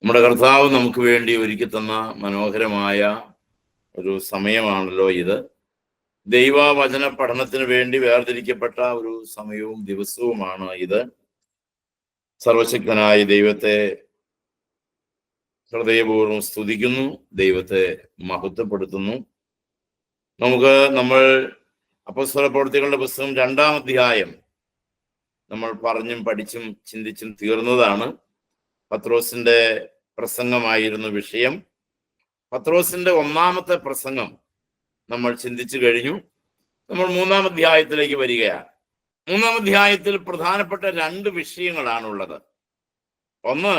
നമ്മുടെ കർത്താവ് നമുക്ക് വേണ്ടി ഒരുക്കി തന്ന മനോഹരമായ ഒരു സമയമാണല്ലോ ഇത്. ദൈവവചന പഠനത്തിന് വേണ്ടി വേർതിരിക്കപ്പെട്ട ഒരു സമയവും ദിവസവുമാണ് ഇത്. സർവശക്തനായ ദൈവത്തെ ഹൃദയപൂർവ്വം സ്തുതിക്കുന്നു, ദൈവത്തെ മഹത്വപ്പെടുത്തുന്നു. നമ്മൾ അപ്പോസ്തലപ്രവൃത്തികളുടെ പുസ്തകം 2-ാം അധ്യായം നമ്മൾ പറഞ്ഞും പഠിച്ചും ചിന്തിച്ചും തീർന്നതാണ്. പത്രോസിന്റെ പ്രസംഗമായിരുന്നു വിഷയം. പത്രോസിന്റെ ഒന്നാമത്തെ പ്രസംഗം നമ്മൾ ചിന്തിച്ചു കഴിഞ്ഞു. നമ്മൾ 3-ാം അധ്യായത്തിലേക്ക് വരികയാണ്. 3-ാം അധ്യായത്തിൽ പ്രധാനപ്പെട്ട 2 വിഷയങ്ങളാണുള്ളത്. ഒന്ന്,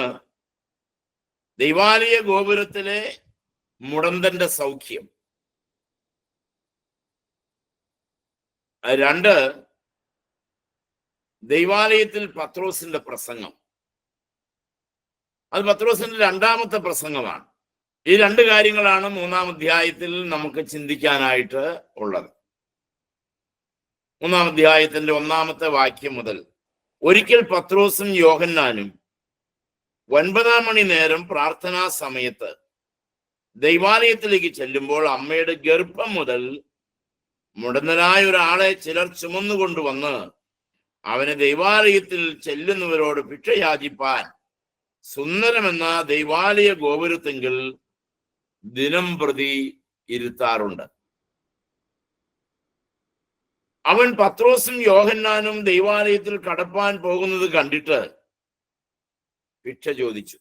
ദൈവാലയ ഗോപുരത്തിലെ മുടന്തന്റെ സൗഖ്യം. 2, ദൈവാലയത്തിൽ പത്രോസിന്റെ പ്രസംഗം. അത് പത്രോസിന്റെ 2-ാമത്തെ പ്രസംഗമാണ്. ഈ 2 കാര്യങ്ങളാണ് 3-ാം അധ്യായത്തിൽ നമുക്ക് ചിന്തിക്കാനായിട്ട് ഉള്ളത്. 3-ാം അധ്യായത്തിന്റെ 1-ാമത്തെ വാക്യം മുതൽ, ഒരിക്കൽ പത്രോസും യോഹന്നാനും 9-ാം മണി നേരം പ്രാർത്ഥനാ സമയത്ത് ദൈവാലയത്തിലേക്ക് ചെല്ലുമ്പോൾ അമ്മയുടെ ഗർഭം മുതൽ മുടന്തനായ ഒരാളെ ചിലർ ചുമന്നുകൊണ്ടുവന്ന് അവനെ ദൈവാലയത്തിൽ ചെല്ലുന്നവരോട് ഭിക്ഷ യാചിപ്പാൻ സുന്ദരമെന്ന ദൈവാലയ ഗോപുരത്തെങ്കിൽ ദിനം പ്രതി ഇരുത്താറുണ്ട്. അവൻ പത്രോസും യോഹന്നാനും ദൈവാലയത്തിൽ കടപ്പാൻ പോകുന്നത് കണ്ടിട്ട് ഭിക്ഷ ചോദിച്ചു.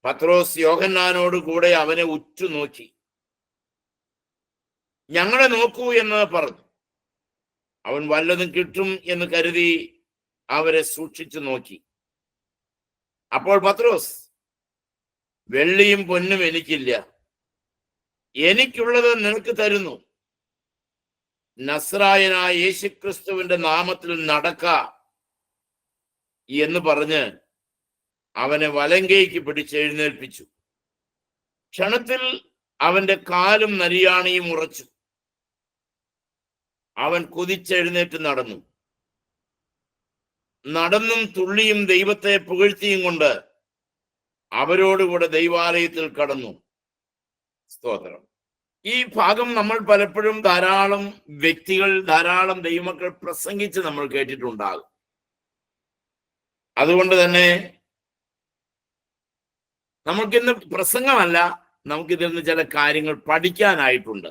പത്രോസ് യോഹന്നാനോട് കൂടെ അവനെ ഉറ്റുനോക്കി. ഞങ്ങളെ നോക്കൂ എന്ന് പറഞ്ഞു. അവൻ വല്ലതും കിട്ടും എന്ന് കരുതി അവരെ സൂക്ഷിച്ചു നോക്കി. അപ്പോൾ പത്രോസ്, വെള്ളിയും പൊന്നും എനിക്കില്ല, എനിക്കുള്ളത് നിനക്ക് തരുന്നു. നസ്രായനായ യേശുക്രിസ്തുവിന്റെ നാമത്തിൽ നടക്ക എന്ന് പറഞ്ഞ് അവനെ വലങ്കയ്ക്ക് പിടിച്ചെഴുന്നേൽപ്പിച്ചു. ക്ഷണത്തിൽ അവന്റെ കാലും നരിയാണിയും ഉറച്ചു. അവൻ കുതിച്ചെഴുന്നേറ്റ് നടന്നും തുള്ളിയും ദൈവത്തെ പുകഴ്ത്തിയും കൊണ്ട് അവരോടുകൂടെ ദൈവാലയത്തിൽ കടന്നു. സ്തോത്രം. ഈ ഭാഗം നമ്മൾ പലപ്പോഴും ധാരാളം വ്യക്തികൾ, ധാരാളം ദൈവമക്കൾ പ്രസംഗിച്ച് നമ്മൾ കേട്ടിട്ടുണ്ടാകും. അതുകൊണ്ട് തന്നെ നമുക്കിന്ന് പ്രസംഗമല്ല, നമുക്കിതിൽ നിന്ന് ചില കാര്യങ്ങൾ പഠിക്കാനായിട്ടുണ്ട്.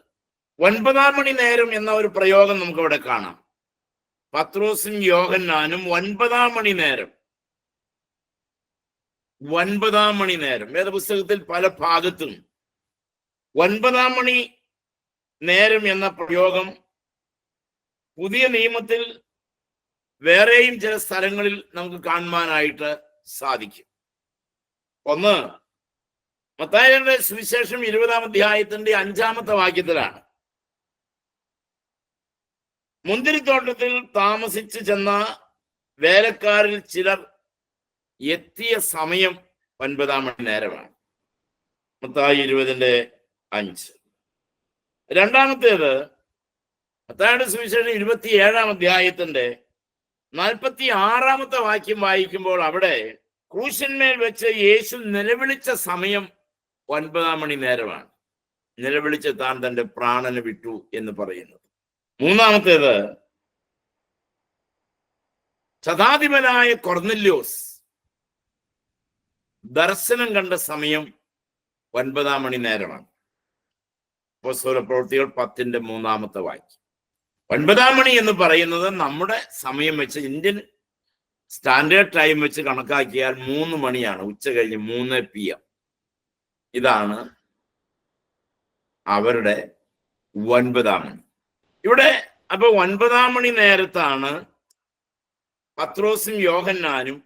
9-ാം മണി നേരം എന്ന ഒരു പ്രയോഗം നമുക്ക് ഇവിടെ കാണാം. പത്രോസും യോഹന്നാനും 9-ാം മണി നേരം, 9-ാം മണി നേരം വേദപുസ്തകത്തിൽ പല ഭാഗത്തും 9-ാം മണി നേരം എന്ന പ്രയോഗം പുതിയ നിയമത്തിൽ വേറെയും ചില സ്ഥലങ്ങളിൽ നമുക്ക് കാണുവാനായിട്ട് സാധിക്കും. ഒന്ന്, മത്തായിയുടെ സുവിശേഷം 20-ാം അധ്യായത്തിന്റെ 5-ാമത്തെ വാക്യത്തിലാണ്. മുന്തിരിത്തോട്ടത്തിൽ താമസിച്ചു ചെന്ന വേലക്കാരിൽ ചിലർ എത്തിയ സമയം 9-ാം മണി നേരമാണ്. മത്തായി 20:5. രണ്ടാമത്തേത്, മത്തായിയുടെ സുവിശേഷം 27-ാം അധ്യായത്തിന്റെ 46-ാമത്തെ വാക്യം വായിക്കുമ്പോൾ അവിടെ ക്രൂശന്മേൽ വെച്ച് യേശു നിലവിളിച്ച സമയം 9-ാം മണി നേരമാണ്. നിലവിളിച്ച് താൻ തന്റെ പ്രാണന് വിട്ടു എന്ന് പറയുന്നത്. മൂന്നാമത്തേത്, ശതാധിപനായ കൊർന്നല്യോസ് ദർശനം കണ്ട സമയം 9-ാം മണി നേരമാണ്. അപ്പോസ്തലപ്രവൃത്തികൾ 10-ന്റെ 3-ാമത്തെ വാക്യം. 9-ാം മണി എന്ന് പറയുന്നത് നമ്മുടെ സമയം വെച്ച്, ഇന്ത്യൻ സ്റ്റാൻഡേർഡ് ടൈം വെച്ച് കണക്കാക്കിയാൽ 3 മണിയാണ്. ഉച്ച കഴിഞ്ഞ് 3 PM. ഇതാണ് അവരുടെ 9-ാം മണി. ഇവിടെ അപ്പൊ 9-ാം മണി നേരത്താണ് പത്രോസും യോഹന്നാനും,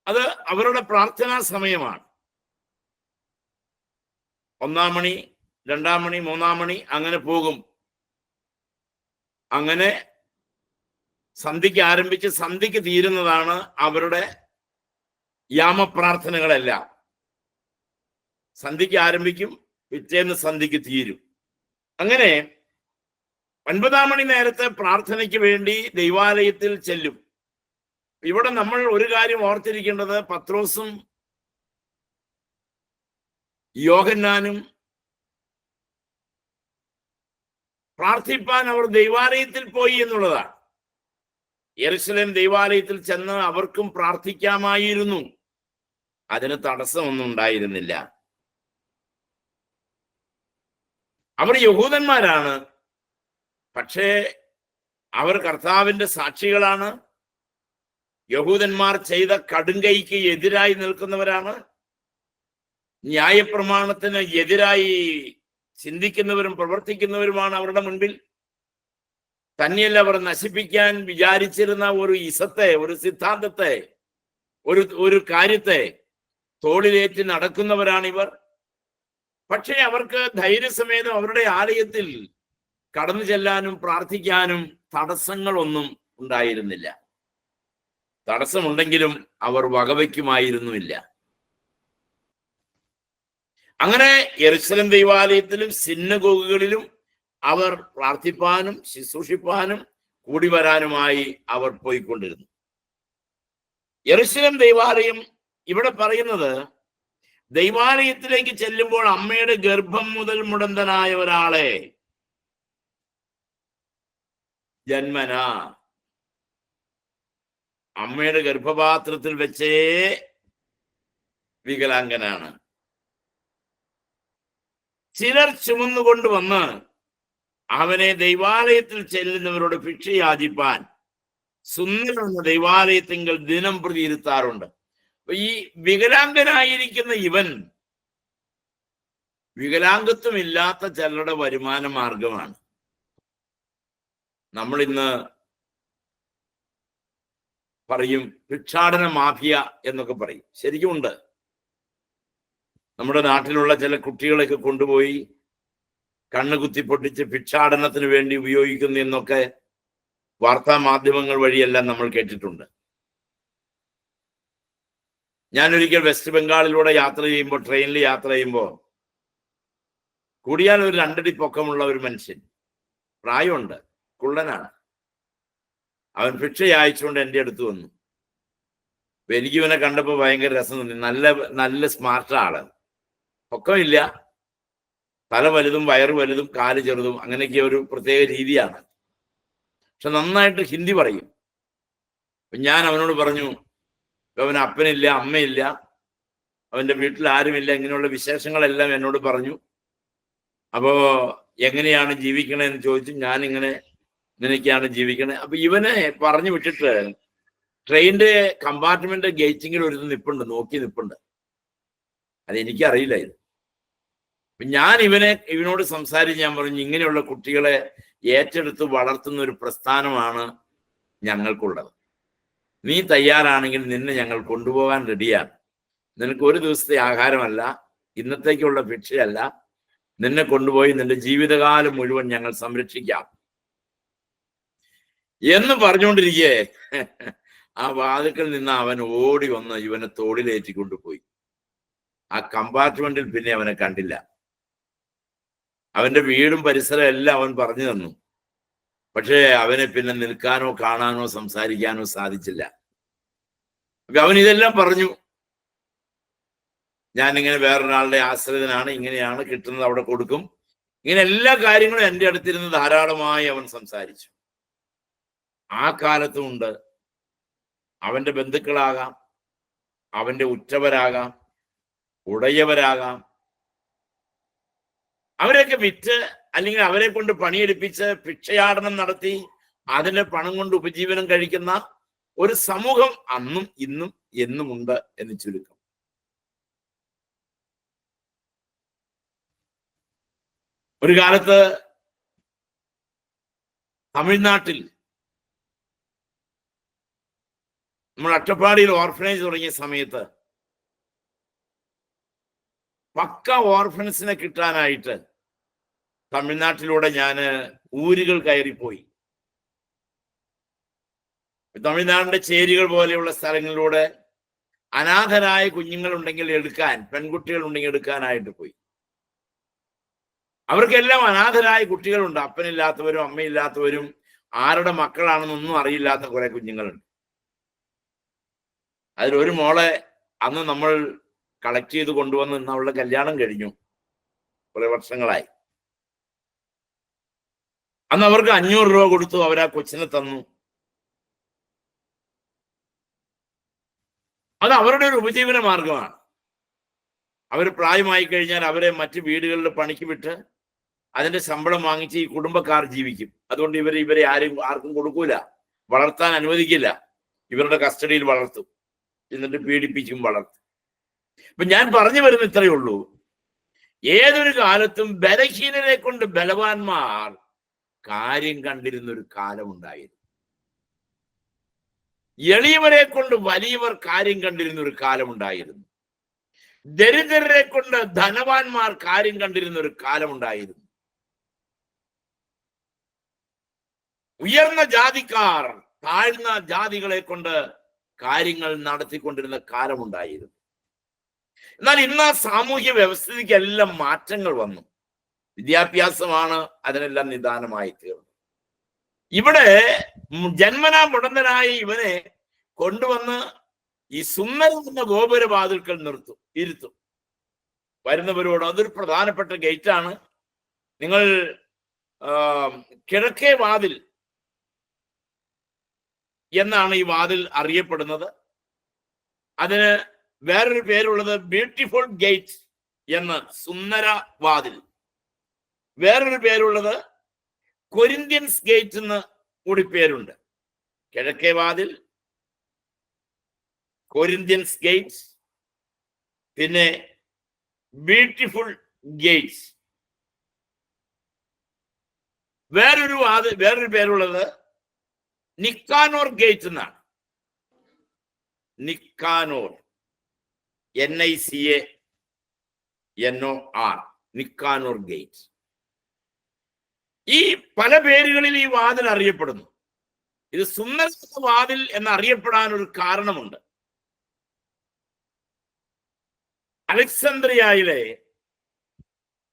അത് അവരുടെ പ്രാർത്ഥനാ സമയമാണ്. 1-ാം മണി, 2-ാം മണി, 3-ാം മണി അങ്ങനെ പോകും. അങ്ങനെ സന്ധ്യയ്ക്ക് ആരംഭിച്ച് സന്ധ്യയ്ക്ക് തീരുന്നതാണ് അവരുടെ യാമപ്രാർത്ഥനകളെല്ലാം. സന്ധ്യയ്ക്ക് ആരംഭിക്കും, പിറ്റേന്ന് സന്ധ്യയ്ക്ക് തീരും. അങ്ങനെ 9-ാം മണി നേരത്തെ പ്രാർത്ഥനയ്ക്ക് വേണ്ടി ദൈവാലയത്തിൽ ചെല്ലും. ഇവിടെ നമ്മൾ ഒരു കാര്യം ഓർത്തിരിക്കേണ്ടത്, പത്രോസും യോഹന്നാനും പ്രാർത്ഥിപ്പാൻ അവർ ദൈവാലയത്തിൽ പോയി എന്നുള്ളതാണ്. യെരുശലേം ദൈവാലയത്തിൽ ചെന്ന് അവർക്കും പ്രാർത്ഥിക്കാമായിരുന്നു. അതിന് തടസ്സമൊന്നും ഉണ്ടായിരുന്നില്ല. അവർ യഹൂദന്മാരാണ്, പക്ഷേ അവർ കർത്താവിന്റെ സാക്ഷികളാണ്. യഹൂദന്മാർ ചെയ്ത കടുങ്കൈക്ക് എതിരായി നിൽക്കുന്നവരാണ്. ന്യായപ്രമാണത്തിന് എതിരായി ചിന്തിക്കുന്നവരും പ്രവർത്തിക്കുന്നവരുമാണ് അവരുടെ മുൻപിൽ. തന്നെയല്ല, അവർ നശിപ്പിക്കാൻ വിചാരിച്ചിരുന്ന ഒരു ഇസത്തെ, ഒരു സിദ്ധാന്തത്തെ, ഒരു കാര്യത്തെ തോളിലേറ്റി നടക്കുന്നവരാണ് ഇവർ. പക്ഷേ അവർക്ക് ധൈര്യസമേതം അവരുടെ ആലയത്തിൽ കടന്നു ചെല്ലാനും പ്രാർത്ഥിക്കാനും തടസ്സങ്ങളൊന്നും ഉണ്ടായിരുന്നില്ല. തടസ്സമുണ്ടെങ്കിലും അവർ വകവയ്ക്കുമായിരുന്നുമില്ല. അങ്ങനെ യെരുശലേം ദൈവാലയത്തിലും സിനഗോഗുകളിലും അവർ പ്രാർത്ഥിപ്പാനും ശുശ്രൂഷിപ്പാനും കൂടി വരാനുമായി അവർ പോയിക്കൊണ്ടിരുന്നു. യെരുശലേം ദൈവാലയം ഇവിടെ പറയുന്നത്, ദൈവാലയത്തിലേക്ക് ചെല്ലുമ്പോൾ അമ്മയുടെ ഗർഭം മുതൽ മുടന്തനായ ഒരാളെ ജന്മന, അമ്മയുടെ ഗർഭപാത്രത്തിൽ വെച്ചേ വികലാംഗനാണ്. ചിലർ ചുമന്നുകൊണ്ടുവന്ന് അവനെ ദൈവാലയത്തിൽ ചെല്ലുന്നവരോട് ഭിക്ഷ യാചിപ്പാൻ സുന്ദരമെന്ന ദൈവാലയത്തിങ്കൽ ദിനം പ്രതി ഇരുത്താറുണ്ട്. ഈ വികലാംഗനായിരിക്കുന്ന ഇവൻ വികലാംഗത്വമില്ലാത്ത ചിലരുടെ വരുമാന മാർഗമാണ്. നമ്മൾ ഇന്ന് പറയും ഭിക്ഷാടന മാഫിയ എന്നൊക്കെ പറയും. ശരിക്കും ഉണ്ട്. നമ്മുടെ നാട്ടിലുള്ള ചില കുട്ടികളെയൊക്കെ കൊണ്ടുപോയി കണ്ണ് കുത്തി പൊട്ടിച്ച് ഭിക്ഷാടനത്തിന് വേണ്ടി ഉപയോഗിക്കുന്നു എന്നൊക്കെ വാർത്താ മാധ്യമങ്ങൾ വഴിയെല്ലാം നമ്മൾ കേട്ടിട്ടുണ്ട്. ഞാനൊരിക്കൽ വെസ്റ്റ് ബംഗാളിലൂടെ യാത്ര ചെയ്യുമ്പോൾ, ട്രെയിനിൽ യാത്ര ചെയ്യുമ്പോൾ, കൂടിയാൽ ഒരു 2 അടി പൊക്കമുള്ള ഒരു മനുഷ്യൻ, പ്രായമുണ്ട്, കുള്ളനാണ്. അവൻ ഭിക്ഷ അയച്ചുകൊണ്ട് എൻ്റെ അടുത്ത് വന്നു. എനിക്ക് ഇവനെ കണ്ടപ്പോൾ ഭയങ്കര രസം തോന്നി. നല്ല സ്മാർട്ട് ആള്, പൊക്കമില്ല, തല വലുതും വയറ് വലുതും കാല് ചെറുതും, അങ്ങനെയൊക്കെ ഒരു പ്രത്യേക രീതിയാണ്. പക്ഷെ നന്നായിട്ട് ഹിന്ദി പറയും. ഞാൻ അവനോട് പറഞ്ഞു, അവന് അപ്പനില്ല, അമ്മയില്ല, അവന്റെ വീട്ടിൽ ആരുമില്ല, ഇങ്ങനെയുള്ള വിശേഷങ്ങളെല്ലാം എന്നോട് പറഞ്ഞു. അപ്പോ എങ്ങനെയാണ് ജീവിക്കണേന്ന് ചോദിച്ചു. ഞാൻ ഇങ്ങനെയൊക്കെയാണ് ജീവിക്കണേ. അപ്പൊ ഇവനെ പറഞ്ഞു വിട്ടിട്ട് ട്രെയിനിന്റെ കമ്പാർട്ട്മെന്റ് ഗേറ്റിങ്ങിൽ ഒരു നോക്കി നിപ്പുണ്ട്. അതെനിക്കറിയില്ലായിരുന്നു. ഞാൻ ഇവനോട് സംസാരിച്ച് ഞാൻ പറഞ്ഞു, ഇങ്ങനെയുള്ള കുട്ടികളെ ഏറ്റെടുത്ത് വളർത്തുന്ന ഒരു പ്രസ്ഥാനമാണ് ഞങ്ങൾക്കുള്ളത്. നീ തയ്യാറാണെങ്കിൽ നിന്നെ ഞങ്ങൾ കൊണ്ടുപോകാൻ റെഡിയാണ്. നിനക്ക് ഒരു ദിവസത്തെ ആഹാരമല്ല, ഇന്നത്തേക്കുള്ള ഭിക്ഷയല്ല, നിന്നെ കൊണ്ടുപോയി നിന്റെ ജീവിതകാലം മുഴുവൻ ഞങ്ങൾ സംരക്ഷിക്കാം എന്ന് പറഞ്ഞുകൊണ്ടിരിക്കേ ആ വാതിൽക്കൽ നിന്ന് അവൻ ഓടി വന്ന് ഇവനെ തോളിലേറ്റിക്കൊണ്ടുപോയി. ആ കമ്പാർട്ട്മെന്റിൽ പിന്നെ അവനെ കണ്ടില്ല. അവന്റെ വീടും പരിസരം എല്ലാം അവൻ പറഞ്ഞു തന്നു. പക്ഷേ അവനെ പിന്നെ നിൽക്കാനോ കാണാനോ സംസാരിക്കാനോ സാധിച്ചില്ല. അപ്പൊ അവൻ ഇതെല്ലാം പറഞ്ഞു, ഞാനിങ്ങനെ വേറൊരാളുടെ ആശ്രിതനാണ്, ഇങ്ങനെയാണ്, കിട്ടുന്നത് അവിടെ കൊടുക്കും, ഇങ്ങനെ എല്ലാ കാര്യങ്ങളും എൻ്റെ അടുത്തിരുന്ന് ധാരാളമായി അവൻ സംസാരിച്ചു. ആ കാലത്തുമുണ്ട് അവന്റെ ബന്ധുക്കളാകാം, അവന്റെ ഉറ്റവരാകാം, ഉടയവരാകാം, അവരെയൊക്കെ വിറ്റ് അല്ലെങ്കിൽ അവരെ കൊണ്ട് പണിയെടുപ്പിച്ച് ഭിക്ഷയാടനം നടത്തി അതിന്റെ പണം കൊണ്ട് ഉപജീവനം കഴിക്കുന്ന ഒരു സമൂഹം അന്നും ഇന്നും എന്നും ഉണ്ട് എന്ന് ചുരുക്കം. ഒരു കാലത്ത് തമിഴ്നാട്ടിൽ നമ്മൾ അട്ടപ്പാടിയിൽ ഓർഫനേജ് തുടങ്ങിയ സമയത്ത് പക്ക ഓർഫൻസിനെ കിട്ടാനായിട്ട് തമിഴ്നാട്ടിലൂടെ ഞാൻ ഊരുകൾ കയറിപ്പോയി. തമിഴ്നാടിന്റെ ചേരികൾ പോലെയുള്ള സ്ഥലങ്ങളിലൂടെ അനാഥരായ കുഞ്ഞുങ്ങളുണ്ടെങ്കിൽ എടുക്കാൻ, പെൺകുട്ടികൾ ഉണ്ടെങ്കിൽ എടുക്കാനായിട്ട് പോയി. അവർക്കെല്ലാം അനാഥരായ കുട്ടികളുണ്ട്, അപ്പനില്ലാത്തവരും അമ്മയില്ലാത്തവരും ആരുടെ മക്കളാണെന്നൊന്നും അറിയില്ലാത്ത കുറെ കുഞ്ഞുങ്ങളുണ്ട്. അതിലൊരു മോളെ അന്ന് നമ്മൾ കളക്ട് ചെയ്ത് കൊണ്ടുവന്ന് ഇന്ന് അവളുടെ കല്യാണം കഴിഞ്ഞു, കുറെ വർഷങ്ങളായി. അന്ന് അവർക്ക് 500 രൂപ കൊടുത്തു, അവരാ കൊച്ചിനെ തന്നു. അത് അവരുടെ ഒരു ഉപജീവന മാർഗമാണ്. അവർ പ്രായമായി കഴിഞ്ഞാൽ അവരെ മറ്റ് വീടുകളിൽ പണിക്ക് വിട്ട് അതിന്റെ ശമ്പളം വാങ്ങിച്ച് ഈ കുടുംബക്കാർ ജീവിക്കും. അതുകൊണ്ട് ഇവരെ ആർക്കും കൊടുക്കൂല, വളർത്താൻ അനുവദിക്കില്ല. ഇവരുടെ കസ്റ്റഡിയിൽ വളർത്തും, എന്നിട്ട് പീഡിപ്പിച്ചും വളർത്തും. അപ്പൊ ഞാൻ പറഞ്ഞു വരുന്ന ഇത്രയേ ഉള്ളൂ, ഏതൊരു കാലത്തും ബലഹീനരെ കൊണ്ട് ബലവാന്മാർ കാര്യം കണ്ടിരുന്ന ഒരു കാലമുണ്ടായിരുന്നു. എളിയവരെ കൊണ്ട് വലിയവർ കാര്യം കണ്ടിരുന്ന ഒരു കാലമുണ്ടായിരുന്നു. ദരിദ്രരെ കൊണ്ട് ധനവാന്മാർ കാര്യം കണ്ടിരുന്ന ഒരു കാലമുണ്ടായിരുന്നു. ഉയർന്ന ജാതിക്കാർ താഴ്ന്ന ജാതികളെ കൊണ്ട് കാര്യങ്ങൾ നടത്തിക്കൊണ്ടിരുന്ന കാലമുണ്ടായിരുന്നു. എന്നാൽ ഇന്ന് സാമൂഹ്യ വ്യവസ്ഥിതിക്കെല്ലാം മാറ്റങ്ങൾ വന്നു. വിദ്യാഭ്യാസമാണ് അതിനെല്ലാം നിദാനമായി തീർന്നു. ഇവിടെ ജന്മനാ മുടന്തനായ ഇവനെ കൊണ്ടുവന്ന് ഈ സുന്ദരം എന്ന ഗോപുരവാതിൽക്കൽ ഇരുത്തും. വരുന്നവരോട് അതൊരു പ്രധാനപ്പെട്ട ഗേറ്റാണ്. നിങ്ങൾ കിഴക്കേ വാതിൽ എന്നാണ് ഈ വാതിൽ അറിയപ്പെടുന്നത്. അതിന് വേറൊരു പേരുള്ളത് ബ്യൂട്ടിഫുൾ ഗേറ്റ് എന്ന്, സുന്ദര വാതിൽ. വേറൊരു പേരുള്ളത് കൊരിന്ത്യൻസ് ഗേറ്റ് എന്ന് കൂടി പേരുണ്ട്. കിഴക്കേ വാതിൽ, കൊരിന്ത്യൻസ് ഗേറ്റ്, പിന്നെ ബ്യൂട്ടിഫുൾ ഗേറ്റ്. വേറൊരു പേരുള്ളത് നിക്കാനോർ ഗേറ്റ് എന്നാണ്. നിക്കാനോർ, NICANOR, നിക്കാനോർ ഗേറ്റ്. ഈ പല പേരുകളിൽ ഈ വാതിൽ അറിയപ്പെടുന്നു. ഇത് സുന്ദര വാതിൽ എന്നറിയപ്പെടാൻ ഒരു കാരണമുണ്ട്. അലക്സാന്ദ്രിയയിലെ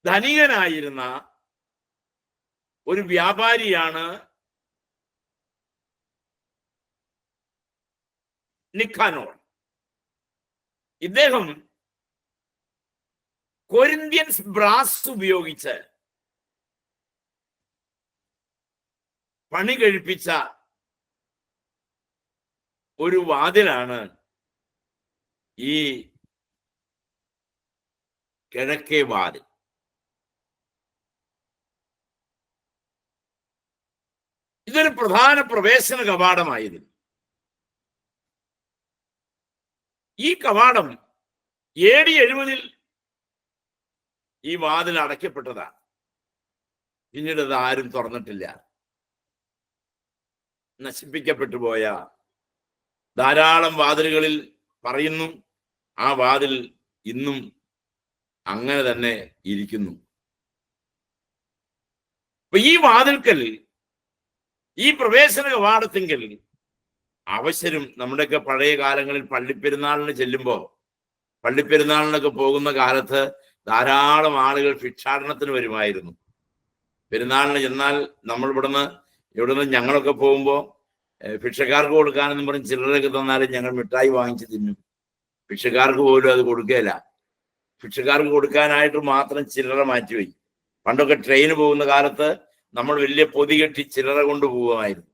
ധനികനായിരുന്ന ഒരു വ്യാപാരിയാണ് നിക്കാനോർ. ഇദ്ദേഹം കൊരിന്ത്യൻസ് ബ്രാസ് ഉപയോഗിച്ച് പണി കഴിപ്പിച്ച ഒരു വാതിലാണ് ഈ കിഴക്കേ വാതിൽ. ഇതൊരു പ്രധാന പ്രവേശന കവാടമായിരുന്നു. ഈ കവാടം AD 70 ഈ വാതിൽ അടയ്ക്കപ്പെട്ടതാണ്. പിന്നീട് അത് ആരും തുറന്നിട്ടില്ല. നശിപ്പിക്കപ്പെട്ടു പോയ ധാരാളം വാതിലുകളിൽ പറയുന്നു, ആ വാതിൽ ഇന്നും അങ്ങനെ തന്നെ ഇരിക്കുന്നു. അപ്പൊ ഈ വാതിൽക്കൽ, ഈ പ്രവേശന കവാടത്തിങ്കൽ അവസരം നമ്മുടെയൊക്കെ പഴയ കാലങ്ങളിൽ പള്ളിപ്പെരുന്നാളിന് ചെല്ലുമ്പോൾ, പള്ളിപ്പെരുന്നാളിനൊക്കെ പോകുന്ന കാലത്ത് ധാരാളം ആളുകൾ ഭിക്ഷാടനത്തിന് വരുമായിരുന്നു. പെരുന്നാളിന് ചെന്നാൽ നമ്മൾ ഇവിടുന്ന് ഞങ്ങളൊക്കെ പോകുമ്പോൾ ഭിക്ഷക്കാർക്ക് കൊടുക്കാനെന്ന് പറഞ്ഞ് ചില്ലറയൊക്കെ തന്നാലും ഞങ്ങൾ മിഠായി വാങ്ങിച്ച് തിന്നും. ഭിക്ഷക്കാർക്ക് പോലും അത് കൊടുക്കുകയില്ല. ഭിക്ഷക്കാർക്ക് കൊടുക്കാനായിട്ട് മാത്രം ചില്ലറ മാറ്റിവെക്കും. പണ്ടൊക്കെ ട്രെയിന് പോകുന്ന കാലത്ത് നമ്മൾ വലിയ പൊതി കെട്ടി ചില്ലറ കൊണ്ട് പോകുമായിരുന്നു.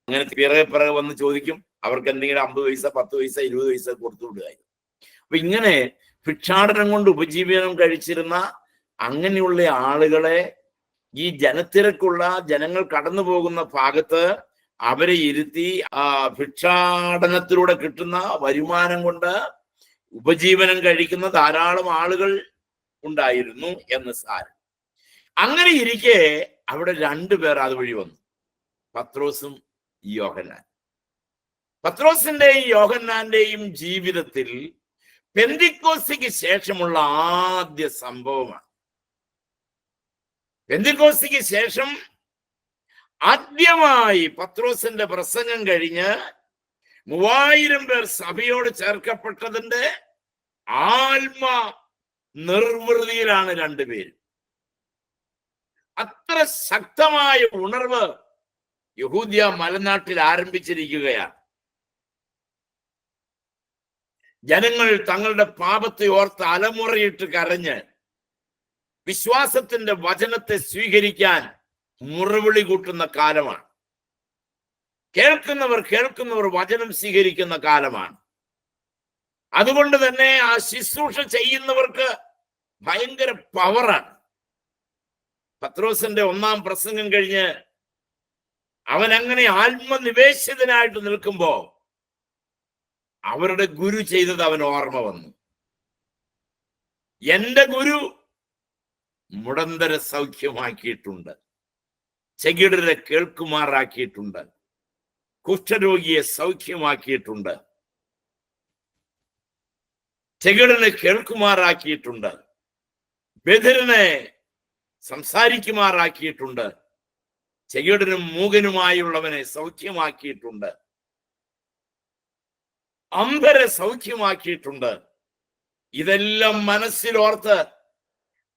അങ്ങനെ പിറകെ വന്ന് ചോദിക്കും, അവർക്ക് എന്തെങ്കിലും 50 പൈസ 10 പൈസ 20 പൈസ കൊടുത്തു വിടുകയായിരുന്നു. അപ്പൊ ഇങ്ങനെ ഭിക്ഷാടനം കൊണ്ട് ഉപജീവനം കഴിച്ചിരുന്ന അങ്ങനെയുള്ള ആളുകളെ ഈ ജനങ്ങൾ കടന്നു പോകുന്ന ഭാഗത്ത് അവരെ ഇരുത്തി ഭിക്ഷാടനത്തിലൂടെ കിട്ടുന്ന വരുമാനം കൊണ്ട് ഉപജീവനം കഴിക്കുന്ന ധാരാളം ആളുകൾ ഉണ്ടായിരുന്നു എന്ന് സാരം. അങ്ങനെ ഇരിക്കെ അവിടെ 2 പേർ അതുവഴി വന്നു, പത്രോസും യോഹന്നാൻ. പത്രോസിന്റെയും യോഹന്നാന്റെയും ജീവിതത്തിൽ പെന്തിക്കോസ്തിക്ക് ശേഷമുള്ള ആദ്യ സംഭവമാണ്. പെന്തിക്കോസ്തിക്ക് ശേഷം ആദ്യമായി പത്രോസിന്റെ പ്രസംഗം കഴിഞ്ഞ് 3000 പേർ സഭയോട് ചേർക്കപ്പെട്ടതിന്റെ ആത്മ നിർവൃതിയിലാണ് 2 പേര്. അത്ര ശക്തമായ ഉണർവ് യഹൂദ്യ മലനാട്ടിൽ ആരംഭിച്ചിരിക്കുകയാണ്. ജനങ്ങൾ തങ്ങളുടെ പാപത്തെ ഓർത്ത് അലമുറയിട്ട് കരഞ്ഞ് വിശ്വാസത്തിന്റെ വചനത്തെ സ്വീകരിക്കാൻ മുറവിളി കൂട്ടുന്ന കാലമാണ്. കേൾക്കുന്നവർ വചനം സ്വീകരിക്കുന്ന കാലമാണ്. അതുകൊണ്ട് തന്നെ ആ ശുശ്രൂഷ ചെയ്യുന്നവർക്ക് ഭയങ്കര പവറാണ്. പത്രോസിന്റെ 1-ാം പ്രസംഗം കഴിഞ്ഞ് അവൻ അങ്ങനെ ആത്മനിവേശിതനായിട്ട് നിൽക്കുമ്പോ അവരുടെ ഗുരു ചെയ്തത് അവൻ ഓർമ്മ വന്നു. എന്റെ ഗുരു മുടന്തരെ സൗഖ്യമാക്കിയിട്ടുണ്ട്, ചെകിടരെ കേൾക്കുമാറാക്കിയിട്ടുണ്ട്, കുഷ്ഠരോഗിയെ സൗഖ്യമാക്കിയിട്ടുണ്ട്, ചെകിടനെ കേൾക്കുമാറാക്കിയിട്ടുണ്ട്, ബധിരനെ സംസാരിക്കുമാറാക്കിയിട്ടുണ്ട്, ചെകിടനും മൂകനുമായുള്ളവനെ സൗഖ്യമാക്കിയിട്ടുണ്ട്, അന്ധരെ സൗഖ്യമാക്കിയിട്ടുണ്ട്. ഇതെല്ലാം മനസ്സിലോർത്ത്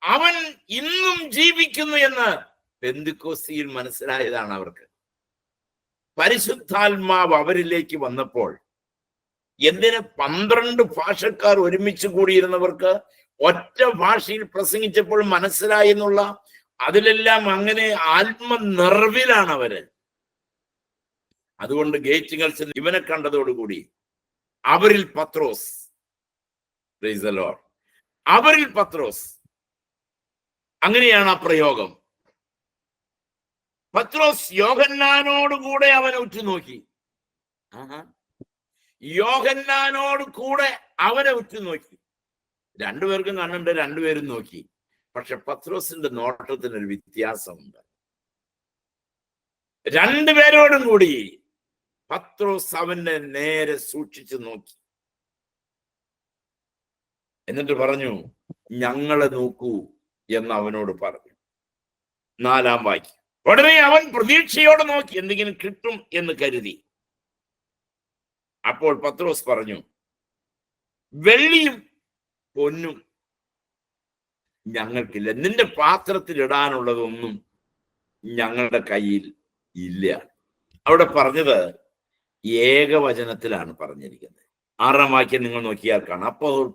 അവൻ ഇന്നും ജീവിക്കുന്നു എന്ന് പെന്തിക്കോസ്തിയിൽ മനസ്സിലായതാണ് അവർക്ക്. പരിശുദ്ധാത്മാവ് അവരിലേക്ക് വന്നപ്പോൾ എന്തിന് 12 ഭാഷക്കാർ ഒരുമിച്ച് കൂടിയിരുന്നവർക്ക് ഒറ്റ ഭാഷയിൽ പ്രസംഗിച്ചപ്പോൾ മനസ്സിലായി എന്നുള്ള അതിലെല്ലാം അങ്ങനെ ആത്മനിറവിലാണ് അവര്. അതുകൊണ്ട് ഗേറ്റുകൾസ് ഇവനെ കണ്ടതോടുകൂടി അവരിൽ പത്രോസ്, പ്രൈസ് ദി ലോർഡ്, അവരിൽ പത്രോസ്, അങ്ങനെയാണ് ആ പ്രയോഗം. പത്രോസ് യോഹന്നാനോട് കൂടെ അവനെ ഉറ്റുനോക്കി. യോഹന്നാനോട് കൂടെ അവനെ ഉറ്റുനോക്കി. രണ്ടുപേർക്കും കണ്ണുണ്ട്, രണ്ടുപേരും നോക്കി. പക്ഷെ പത്രോസിന്റെ നോട്ടത്തിനൊരു വ്യത്യാസമുണ്ട്. രണ്ടുപേരോടും കൂടി പത്രോസ് അവനെ നേരെ സൂക്ഷിച്ചു നോക്കി. എന്നിട്ട് പറഞ്ഞു, ഞങ്ങളെ നോക്കൂ എന്ന് അവനോട് പറഞ്ഞു. 4-ാം വാക്യം. ഉടനെ അവൻ പ്രതീക്ഷയോടെ നോക്കി, എന്തെങ്കിലും കിട്ടും എന്ന് കരുതി. അപ്പോൾ പത്രോസ് പറഞ്ഞു, വെള്ളിയും പൊന്നും ഞങ്ങൾക്കില്ല, നിന്റെ പാത്രത്തിൽ ഇടാനുള്ളതൊന്നും ഞങ്ങളുടെ കയ്യിൽ ഇല്ല. അവിടെ പറഞ്ഞത് ഏകവചനത്തിലാണ് പറഞ്ഞിരിക്കുന്നത്. 6-ാം വാക്യം നിങ്ങൾ നോക്കിയാൽ കാണാം. അപ്പോൾ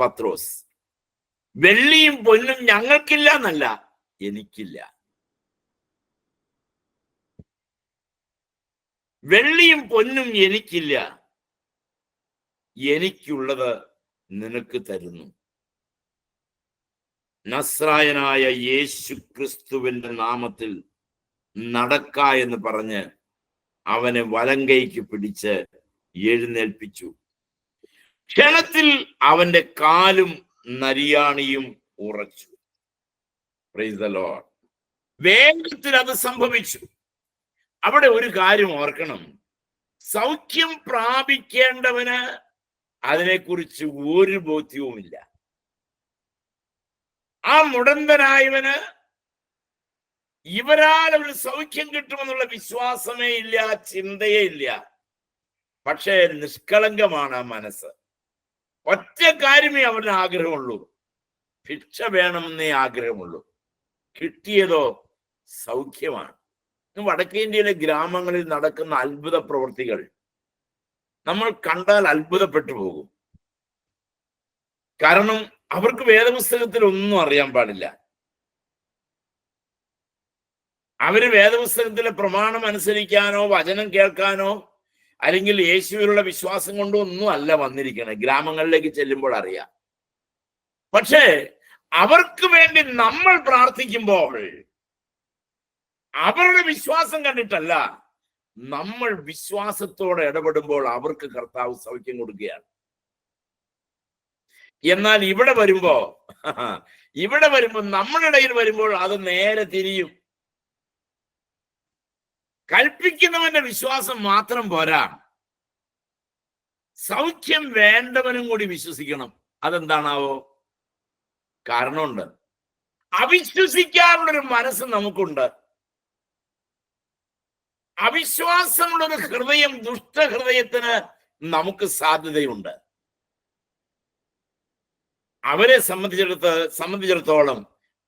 പത്രോസ് വെള്ളിയും പൊന്നും ഞങ്ങൾക്കില്ല എന്നല്ല, എനിക്കില്ല. വെള്ളിയും പൊന്നും എനിക്കില്ല, എനിക്കുള്ളത് നിനക്ക് തരുന്നു. നസ്രായനായ യേശു ക്രിസ്തുവിന്റെ നാമത്തിൽ നടക്ക എന്ന് പറഞ്ഞ് അവനെ വലങ്കൈക്ക് പിടിച്ച് എഴുന്നേൽപ്പിച്ചു. ക്ഷണത്തിൽ അവന്റെ കാലും നരിയാണിയും ഉറച്ചു. Praise the Lord. വേഗത്തിൽ അത് സംഭവിച്ചു. അവിടെ ഒരു കാര്യം ഓർക്കണം, സൗഖ്യം പ്രാപിക്കേണ്ടവന് അതിനെക്കുറിച്ച് ഒരു ബോധ്യവുമില്ല. ആ മുടന്തനായവന് ഇവരാൽ ഒരു സൗഖ്യം കിട്ടുമെന്നുള്ള വിശ്വാസമേ ഇല്ല, ചിന്തയേ ഇല്ല. പക്ഷേ നിഷ്കളങ്കമാണ് ആ മനസ്സ്. ഒറ്റ കാര്യമേ അവന് ആഗ്രഹമുള്ളൂ, ഭിക്ഷ വേണമെന്നേ ആഗ്രഹമുള്ളൂ. കിട്ടിയതോ സൗഖ്യമാണ്. വടക്കേ ഇന്ത്യയിലെ ഗ്രാമങ്ങളിൽ നടക്കുന്ന അത്ഭുത പ്രവൃത്തികൾ നമ്മൾ കണ്ടാൽ അത്ഭുതപ്പെട്ടു പോകും. കാരണം അവർക്ക് വേദപുസ്തകത്തിൽ ഒന്നും അറിയാൻ പാടില്ല. അവര് വേദപുസ്തകത്തിലെ പ്രമാണം അനുസരിക്കാനോ വചനം കേൾക്കാനോ അല്ലെങ്കിൽ യേശുവിലുള്ള വിശ്വാസം കൊണ്ടോ ഒന്നും അല്ല വന്നിരിക്കണേ. ഗ്രാമങ്ങളിലേക്ക് ചെല്ലുമ്പോൾ അറിയാം. പക്ഷേ അവർക്ക് വേണ്ടി നമ്മൾ പ്രാർത്ഥിക്കുമ്പോൾ അവരുടെ വിശ്വാസം കണ്ടിട്ടല്ല, നമ്മൾ വിശ്വാസത്തോടെ ഇടപെടുമ്പോൾ അവർക്ക് കർത്താവ് സൗഖ്യം കൊടുക്കുകയാണ്. എന്നാൽ ഇവിടെ വരുമ്പോ നമ്മുടെ ഇടയിൽ വരുമ്പോൾ അത് നേരെ തിരിയും. കൽപ്പിക്കുന്നവന്റെ വിശ്വാസം മാത്രം പോരാ, സൗഖ്യം വേണ്ടവനും കൂടി വിശ്വസിക്കണം. അതെന്താണാവോ? കാരണമുണ്ട്. അവിശ്വസിക്കാനുള്ളൊരു മനസ്സ് നമുക്കുണ്ട്. അവിശ്വാസമുള്ളൊരു ഹൃദയം, ദുഷ്ടഹൃദയത്തിന് നമുക്ക് സാധ്യതയുണ്ട്. അവരെ സംബന്ധിച്ചിടത്തോളം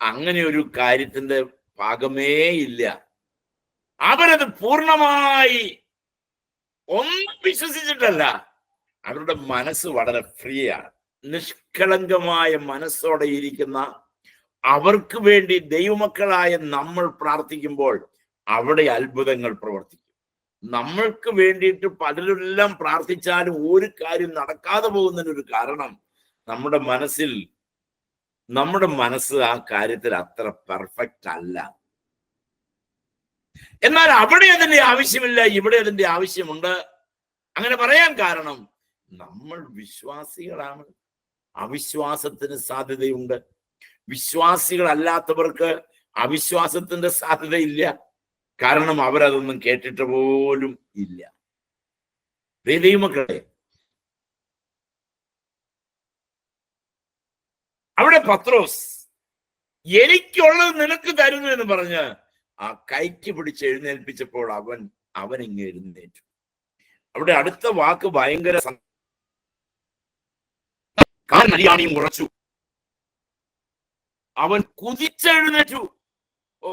അങ്ങനെ ഒരു കാര്യത്തിന്റെ ഭാഗമേ ഇല്ല. അവരത് പൂർണ്ണമായി ഒന്നും വിശ്വസിച്ചിട്ടല്ല, അവരുടെ മനസ്സ് വളരെ ഫ്രീ ആണ്. നിഷ്കളങ്കമായ മനസ്സോടെ ഇരിക്കുന്ന അവർക്ക് വേണ്ടി ദൈവമക്കളായ നമ്മൾ പ്രാർത്ഥിക്കുമ്പോൾ അവിടെ അത്ഭുതങ്ങൾ പ്രവർത്തിക്കും. നമ്മൾക്ക് വേണ്ടിയിട്ട് പലരെല്ലാം പ്രാർത്ഥിച്ചാലും ഒരു കാര്യം നടക്കാതെ പോകുന്നതിനൊരു കാരണം നമ്മുടെ മനസ്സ് ആ കാര്യത്തിൽ അത്ര പെർഫെക്റ്റ് അല്ല. എന്നാൽ അവിടെ അതിന്റെ ആവശ്യമില്ല, ഇവിടെ അതിന്റെ ആവശ്യമുണ്ട്. അങ്ങനെ പറയാൻ കാരണം നമ്മൾ വിശ്വാസികളാണ്. അവിശ്വാസത്തിന് സാധ്യതയുണ്ട്. വിശ്വാസികളല്ലാത്തവർക്ക് അവിശ്വാസത്തിന്റെ സാധ്യതയില്ല. കാരണം അവരതൊന്നും കേട്ടിട്ട് പോലും ഇല്ല. ദൈവമക്കളെ, അവിടെ പത്രോസ് എനിക്കുള്ളത് നിനക്ക് തരുന്നു എന്ന് പറഞ്ഞ് ആ കൈക്ക് പിടിച്ച് എഴുന്നേൽപ്പിച്ചപ്പോൾ അവൻ ഇങ്ങ് എഴുന്നേറ്റു. അവിടെ അടുത്ത വാക്ക് ഭയങ്കര ഉറച്ചു. അവൻ കുതിച്ചെഴുന്നേറ്റു. ഓ,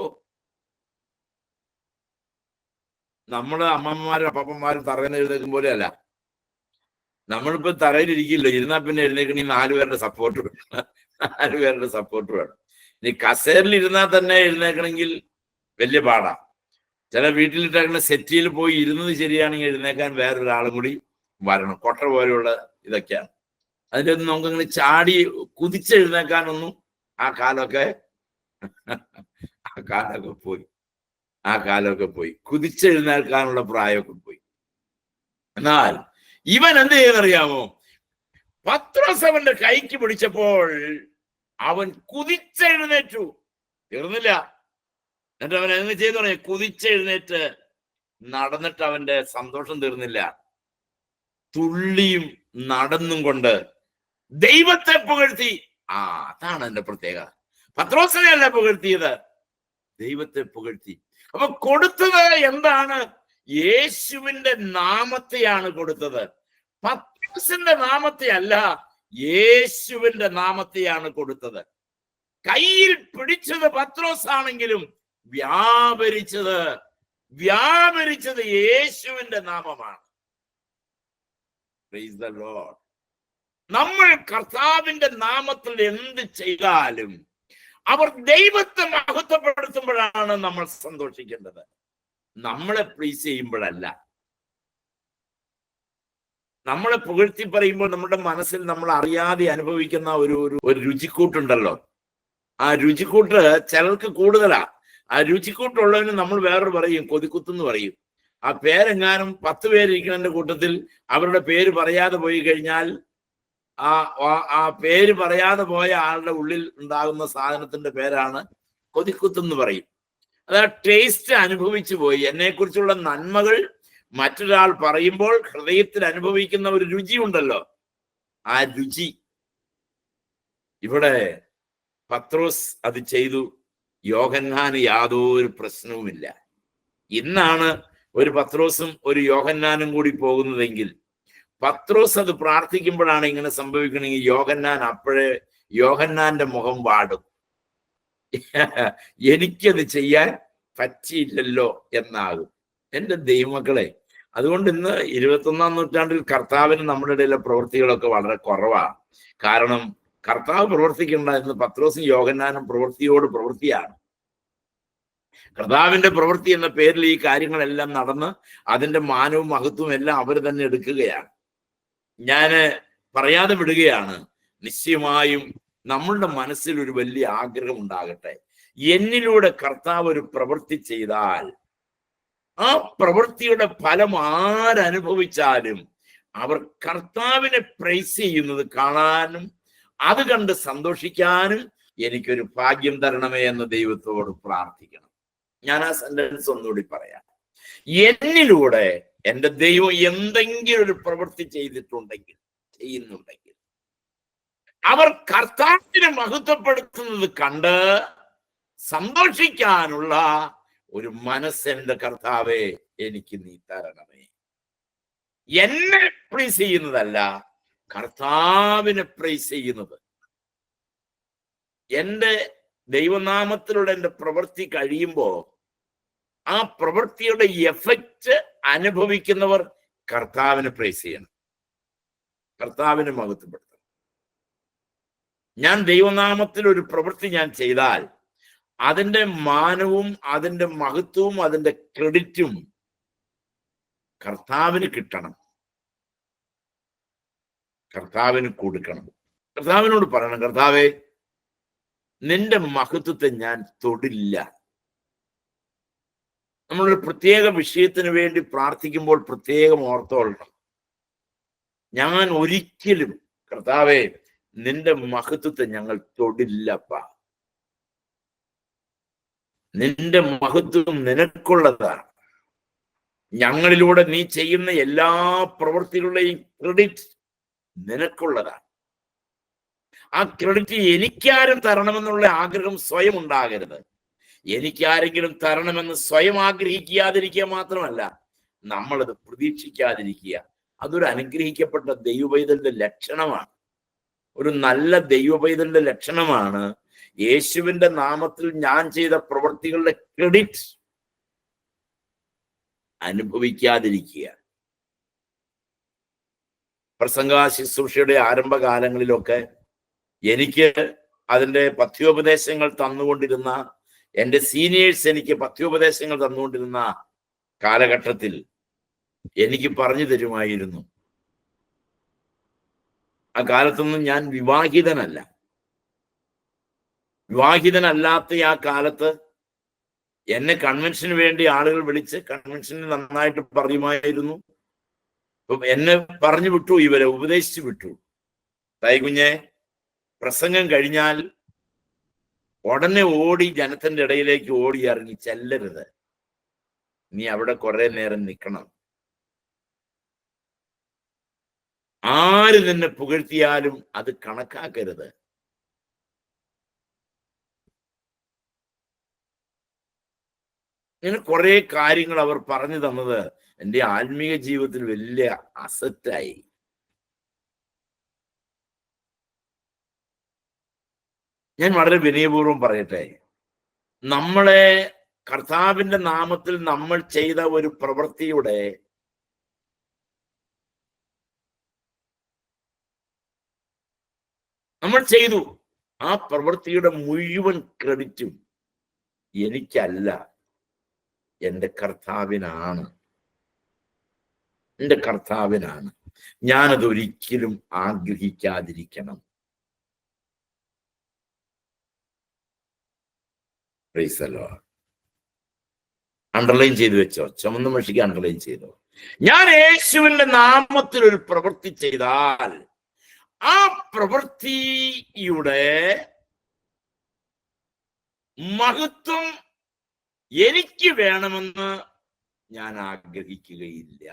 നമ്മള് അമ്മമാരും അപ്പന്മാരും തറയിൽ എഴുന്നേക്കും പോലെ അല്ല. നമ്മളിപ്പോ തറയിൽ ഇരിക്കില്ല, ഇരുന്നാൽ പിന്നെ എഴുന്നേക്കണി 4 പേരുടെ സപ്പോർട്ട് വേണം. 4 പേരുടെ സപ്പോർട്ട് വേണം. ഇനി കസേരയിൽ ഇരുന്നാൽ തന്നെ എഴുന്നേക്കണമെങ്കിൽ വലിയ പാടാ. ചില വീട്ടിലിട്ടേക്കുന്ന സെറ്റിയിൽ പോയി ഇരുന്നത് ശരിയാണെങ്കിൽ എഴുന്നേക്കാൻ വേറൊരാളും കൂടി വരണം. കൊട്ട പോലെയുള്ള ഇതൊക്കെയാണ്. അതിൻ്റെ ഒന്നും നമുക്കങ്ങനെ ചാടി കുതിച്ചെഴുന്നേക്കാനൊന്നും ആ കാലമൊക്കെ പോയി. കുതിച്ചെഴുന്നേൽക്കാനുള്ള പ്രായമൊക്കെ പോയി. എന്നാൽ ഇവൻ എന്ത് ചെയ്യുന്നറിയാമോ? പത്രോസ് അവന്റെ കൈക്ക് പിടിച്ചപ്പോൾ അവൻ കുതിച്ചെഴുന്നേറ്റു. തീർന്നില്ല. എന്നിട്ട് അവൻ എന്ത് ചെയ്തു പറയാ? കുതിച്ചെഴുന്നേറ്റ് നടന്നിട്ട് അവന്റെ സന്തോഷം തീർന്നില്ല. തുള്ളിയും നടന്നും കൊണ്ട് ദൈവത്തെ പുകഴ്ത്തി. അതാണ് എന്റെ പ്രത്യേകത. പത്രോസിനെ അല്ല പുകഴ്ത്തിയത്, ദൈവത്തെ പുകഴ്ത്തി. അപ്പൊ കൊടുത്തത് എന്താണ്? യേശുവിന്റെ നാമത്തെയാണ് കൊടുത്തത്. പത്രോസിന്റെ നാമത്തെ അല്ല, യേശുവിന്റെ നാമത്തെയാണ് കൊടുത്തത്. കയ്യിൽ പിടിച്ചത് പത്രോസ് ആണെങ്കിലും വ്യാപരിച്ചത് യേശുവിന്റെ നാമമാണ്. Praise the Lord. നമ്മൾ കർത്താവിന്റെ നാമത്തിൽ എന്ത് ചെയ്താലും അവർ ദൈവത്തെ മഹത്വപ്പെടുത്തുമ്പോഴാണ് നമ്മൾ സന്തോഷിക്കേണ്ടത്, നമ്മളെ പ്ലീസ് ചെയ്യുമ്പോഴല്ല. നമ്മളെ പുകഴ്ത്തി പറയുമ്പോൾ നമ്മുടെ മനസ്സിൽ നമ്മൾ അറിയാതെ അനുഭവിക്കുന്ന ഒരു രുചിക്കൂട്ടുണ്ടല്ലോ. ആ രുചിക്കൂട്ട് ചിലർക്ക് കൂടുതലാ. ആ രുചിക്കൂട്ടുള്ളവന് നമ്മൾ വേറൊരു പറയും, കൊതിക്കുത്തെന്ന് പറയും. ആ പേരെങ്ങാനും 10 പേരിരിക്കുന്നതിന്റെ കൂട്ടത്തിൽ അവരുടെ പേര് പറയാതെ പോയി കഴിഞ്ഞാൽ ആ പേര് പറയാതെ പോയ ആളുടെ ഉള്ളിൽ ഉണ്ടാകുന്ന സാധനത്തിന്റെ പേരാണ് കൊതിക്കുത്തെന്ന് പറയും. അത് ആ ടേസ്റ്റ് അനുഭവിച്ചു പോയി. എന്നെക്കുറിച്ചുള്ള നന്മകൾ മറ്റൊരാൾ പറയുമ്പോൾ ഹൃദയത്തിൽ അനുഭവിക്കുന്ന ഒരു രുചി ഉണ്ടല്ലോ, ആ രുചി. ഇവിടെ പത്രോസ് അത് ചെയ്തു. യോഹന്നാന് യാതൊരു പ്രശ്നവുമില്ല. ഇന്നാണ് ഒരു പത്രോസും ഒരു യോഹന്നാനും കൂടി പോകുന്നതെങ്കിൽ പത്രോസ് അത് പ്രാർത്ഥിക്കുമ്പോഴാണ് ഇങ്ങനെ സംഭവിക്കണമെങ്കിൽ യോഹന്നാന്റെ മുഖം വാടും. എനിക്കത് ചെയ്യാൻ പറ്റിയില്ലല്ലോ എന്നാകും. എൻ്റെ ദൈവമക്കളെ, അതുകൊണ്ട് ഇന്ന് 21-ാം നൂറ്റാണ്ടിൽ കർത്താവിന് നമ്മുടെ ഇടയിലെ പ്രവൃത്തികളൊക്കെ വളരെ കുറവാണ്. കാരണം കർത്താവ് പ്രവർത്തിക്കേണ്ടതെന്ന് പത്രോസും യോഹന്നാനും പ്രവൃത്തിയാണ്. കർത്താവിന്റെ പ്രവൃത്തി എന്ന പേരിൽ ഈ കാര്യങ്ങളെല്ലാം നടന്ന് അതിന്റെ മാനവും മഹത്വവും എല്ലാം അവർ തന്നെ എടുക്കുകയാണ്. ഞാൻ പറയാതെ വിടുകയാണ്. നിശ്ചയമായും നമ്മളുടെ മനസ്സിൽ ഒരു വലിയ ആഗ്രഹം ഉണ്ടാകട്ടെ. എന്നിലൂടെ കർത്താവ് ഒരു പ്രവൃത്തി ചെയ്താൽ ആ പ്രവൃത്തിയുടെ ഫലം ആരനുഭവിച്ചാലും അവർ കർത്താവിനെ പ്രൈസ് ചെയ്യുന്നത് കാണാനും അത് കണ്ട് സന്തോഷിക്കാനും എനിക്കൊരു ഭാഗ്യം തരണമേ എന്ന് ദൈവത്തോട് പ്രാർത്ഥിക്കണം. ഞാൻ ആ സെന്റൻസ് ഒന്നുകൂടി പറയാം. എന്നിലൂടെ എൻ്റെ ദൈവം എന്തെങ്കിലും ഒരു പ്രവൃത്തി ചെയ്യുന്നുണ്ടെങ്കിൽ അവർ കർത്താവിനെ മഹത്വപ്പെടുത്തുന്നത് കണ്ട് സന്തോഷിക്കാനുള്ള ഒരു മനസ്സെന്റെ കർത്താവേ എനിക്ക് നീ തരണമേ. എന്നെ പ്രൈസ് ചെയ്യുന്നതല്ല, കർത്താവിനെ പ്രൈസ് ചെയ്യുന്നത്. എൻ്റെ ദൈവനാമത്തിലൂടെ എൻ്റെ പ്രവൃത്തി കഴിയുമ്പോൾ ആ പ്രവൃത്തിയുടെ എഫക്റ്റ് അനുഭവിക്കുന്നവർ കർത്താവിനെ പ്രൈസ് ചെയ്യണം. കർത്താവിനെ മഹത്വപ്പെടുത്തണം. ഞാൻ ദൈവനാമത്തിൽ ഒരു പ്രവൃത്തി ഞാൻ ചെയ്താൽ അതിന്റെ മാനവും അതിന്റെ മഹത്വവും അതിന്റെ ക്രെഡിറ്റും കർത്താവിന് കിട്ടണം, കർത്താവിന് കൊടുക്കണം. കർത്താവിനോട് പറയണം, കർത്താവേ, നിന്റെ മഹത്വത്തെ ഞാൻ തൊടില്ല. നമ്മളൊരു പ്രത്യേക വിഷയത്തിന് വേണ്ടി പ്രാർത്ഥിക്കുമ്പോൾ പ്രത്യേകം ഓർത്തോളണം, ഞാൻ ഒരിക്കലും കർത്താവേ നിന്റെ മഹത്വത്തെ ഞങ്ങൾ തൊടില്ലപ്പ. നിന്റെ മഹത്വം നിനക്കുള്ളതാണ്. ഞങ്ങളിലൂടെ നീ ചെയ്യുന്ന എല്ലാ പ്രവൃത്തികളുടെയും ക്രെഡിറ്റ് നിനക്കുള്ളതാണ്. ആ ക്രെഡിറ്റ് എനിക്കാരും തരണമെന്നുള്ള ആഗ്രഹം സ്വയം ഉണ്ടാകരുത്. എനിക്കാരെങ്കിലും തരണമെന്ന് സ്വയം ആഗ്രഹിക്കാതിരിക്കുക മാത്രമല്ല, നമ്മളത് പ്രതീക്ഷിക്കാതിരിക്കുക. അതൊരു അനുഗ്രഹിക്കപ്പെട്ട ദൈവപൈതലിന്റെ ലക്ഷണമാണ്. ഒരു നല്ല ദൈവപൈതലിന്റെ ലക്ഷണമാണ് യേശുവിന്റെ നാമത്തിൽ ഞാൻ ചെയ്ത പ്രവൃത്തികളുടെ ക്രെഡിറ്റ് അനുഭവിക്കാതിരിക്കുക. പ്രസംഗ ശുശ്രൂഷയുടെ ആരംഭകാലങ്ങളിലൊക്കെ എനിക്ക് അതിന്റെ പഥ്യോപദേശങ്ങൾ തന്നുകൊണ്ടിരുന്ന എൻ്റെ സീനിയേഴ്സ് എനിക്ക് പഥ്യോപദേശങ്ങൾ തന്നുകൊണ്ടിരുന്ന കാലഘട്ടത്തിൽ എനിക്ക് പറഞ്ഞു തരുമായിരുന്നു. ആ കാലത്തൊന്നും ഞാൻ വിവാഹിതനല്ലാത്ത ആ കാലത്ത് എന്നെ കൺവെൻഷന് വേണ്ടി ആളുകൾ വിളിച്ച് കൺവെൻഷനിൽ നന്നായിട്ട് പറയുമായിരുന്നു. എന്നെ പറഞ്ഞു വിട്ടു, ഇവരെ ഉപദേശിച്ചു വിട്ടു. കുഞ്ഞെ, പ്രസംഗം കഴിഞ്ഞാൽ ഉടനെ ഓടി ജനത്തിന്റെ ഇടയിലേക്ക് ഓടി ഇറങ്ങി ചെല്ലരുത്, നീ അവിടെ കുറെ നേരം നിൽക്കണം. ആര് നിന്നെ പുകഴ്ത്തിയാലും അത് കണക്കാക്കരുത്. ഇങ്ങനെ കുറെ കാര്യങ്ങൾ അവർ പറഞ്ഞു തന്നത് എൻ്റെ ആത്മീയ ജീവിതത്തിൽ വലിയ അസറ്റായി. ഞാൻ വളരെ വിനയപൂർവ്വം പറയട്ടെ, നമ്മളെ കർത്താവിന്റെ നാമത്തിൽ നമ്മൾ ചെയ്ത ഒരു പ്രവൃത്തിയുടെ നമ്മൾ ചെയ്തു, ആ പ്രവൃത്തിയുടെ മുഴുവൻ ക്രെഡിറ്റും എനിക്കല്ല, എൻ്റെ കർത്താവിനാണ്. എൻ്റെ കർത്താവിനാണ്. ഞാനതൊരിക്കലും ആഗ്രഹിക്കാതിരിക്കണം. അണ്ടർലൈൻ ചെയ്തു വെച്ചോ, ചുമന്ന മഷിക്ക് അണ്ടർലൈൻ ചെയ്തോ. ഞാൻ യേശുവിന്റെ നാമത്തിൽ ഒരു പ്രവൃത്തി ചെയ്താൽ ആ പ്രവൃത്തിയുടെ മഹത്വം എനിക്ക് വേണമെന്ന് ഞാൻ ആഗ്രഹിക്കുകയില്ല.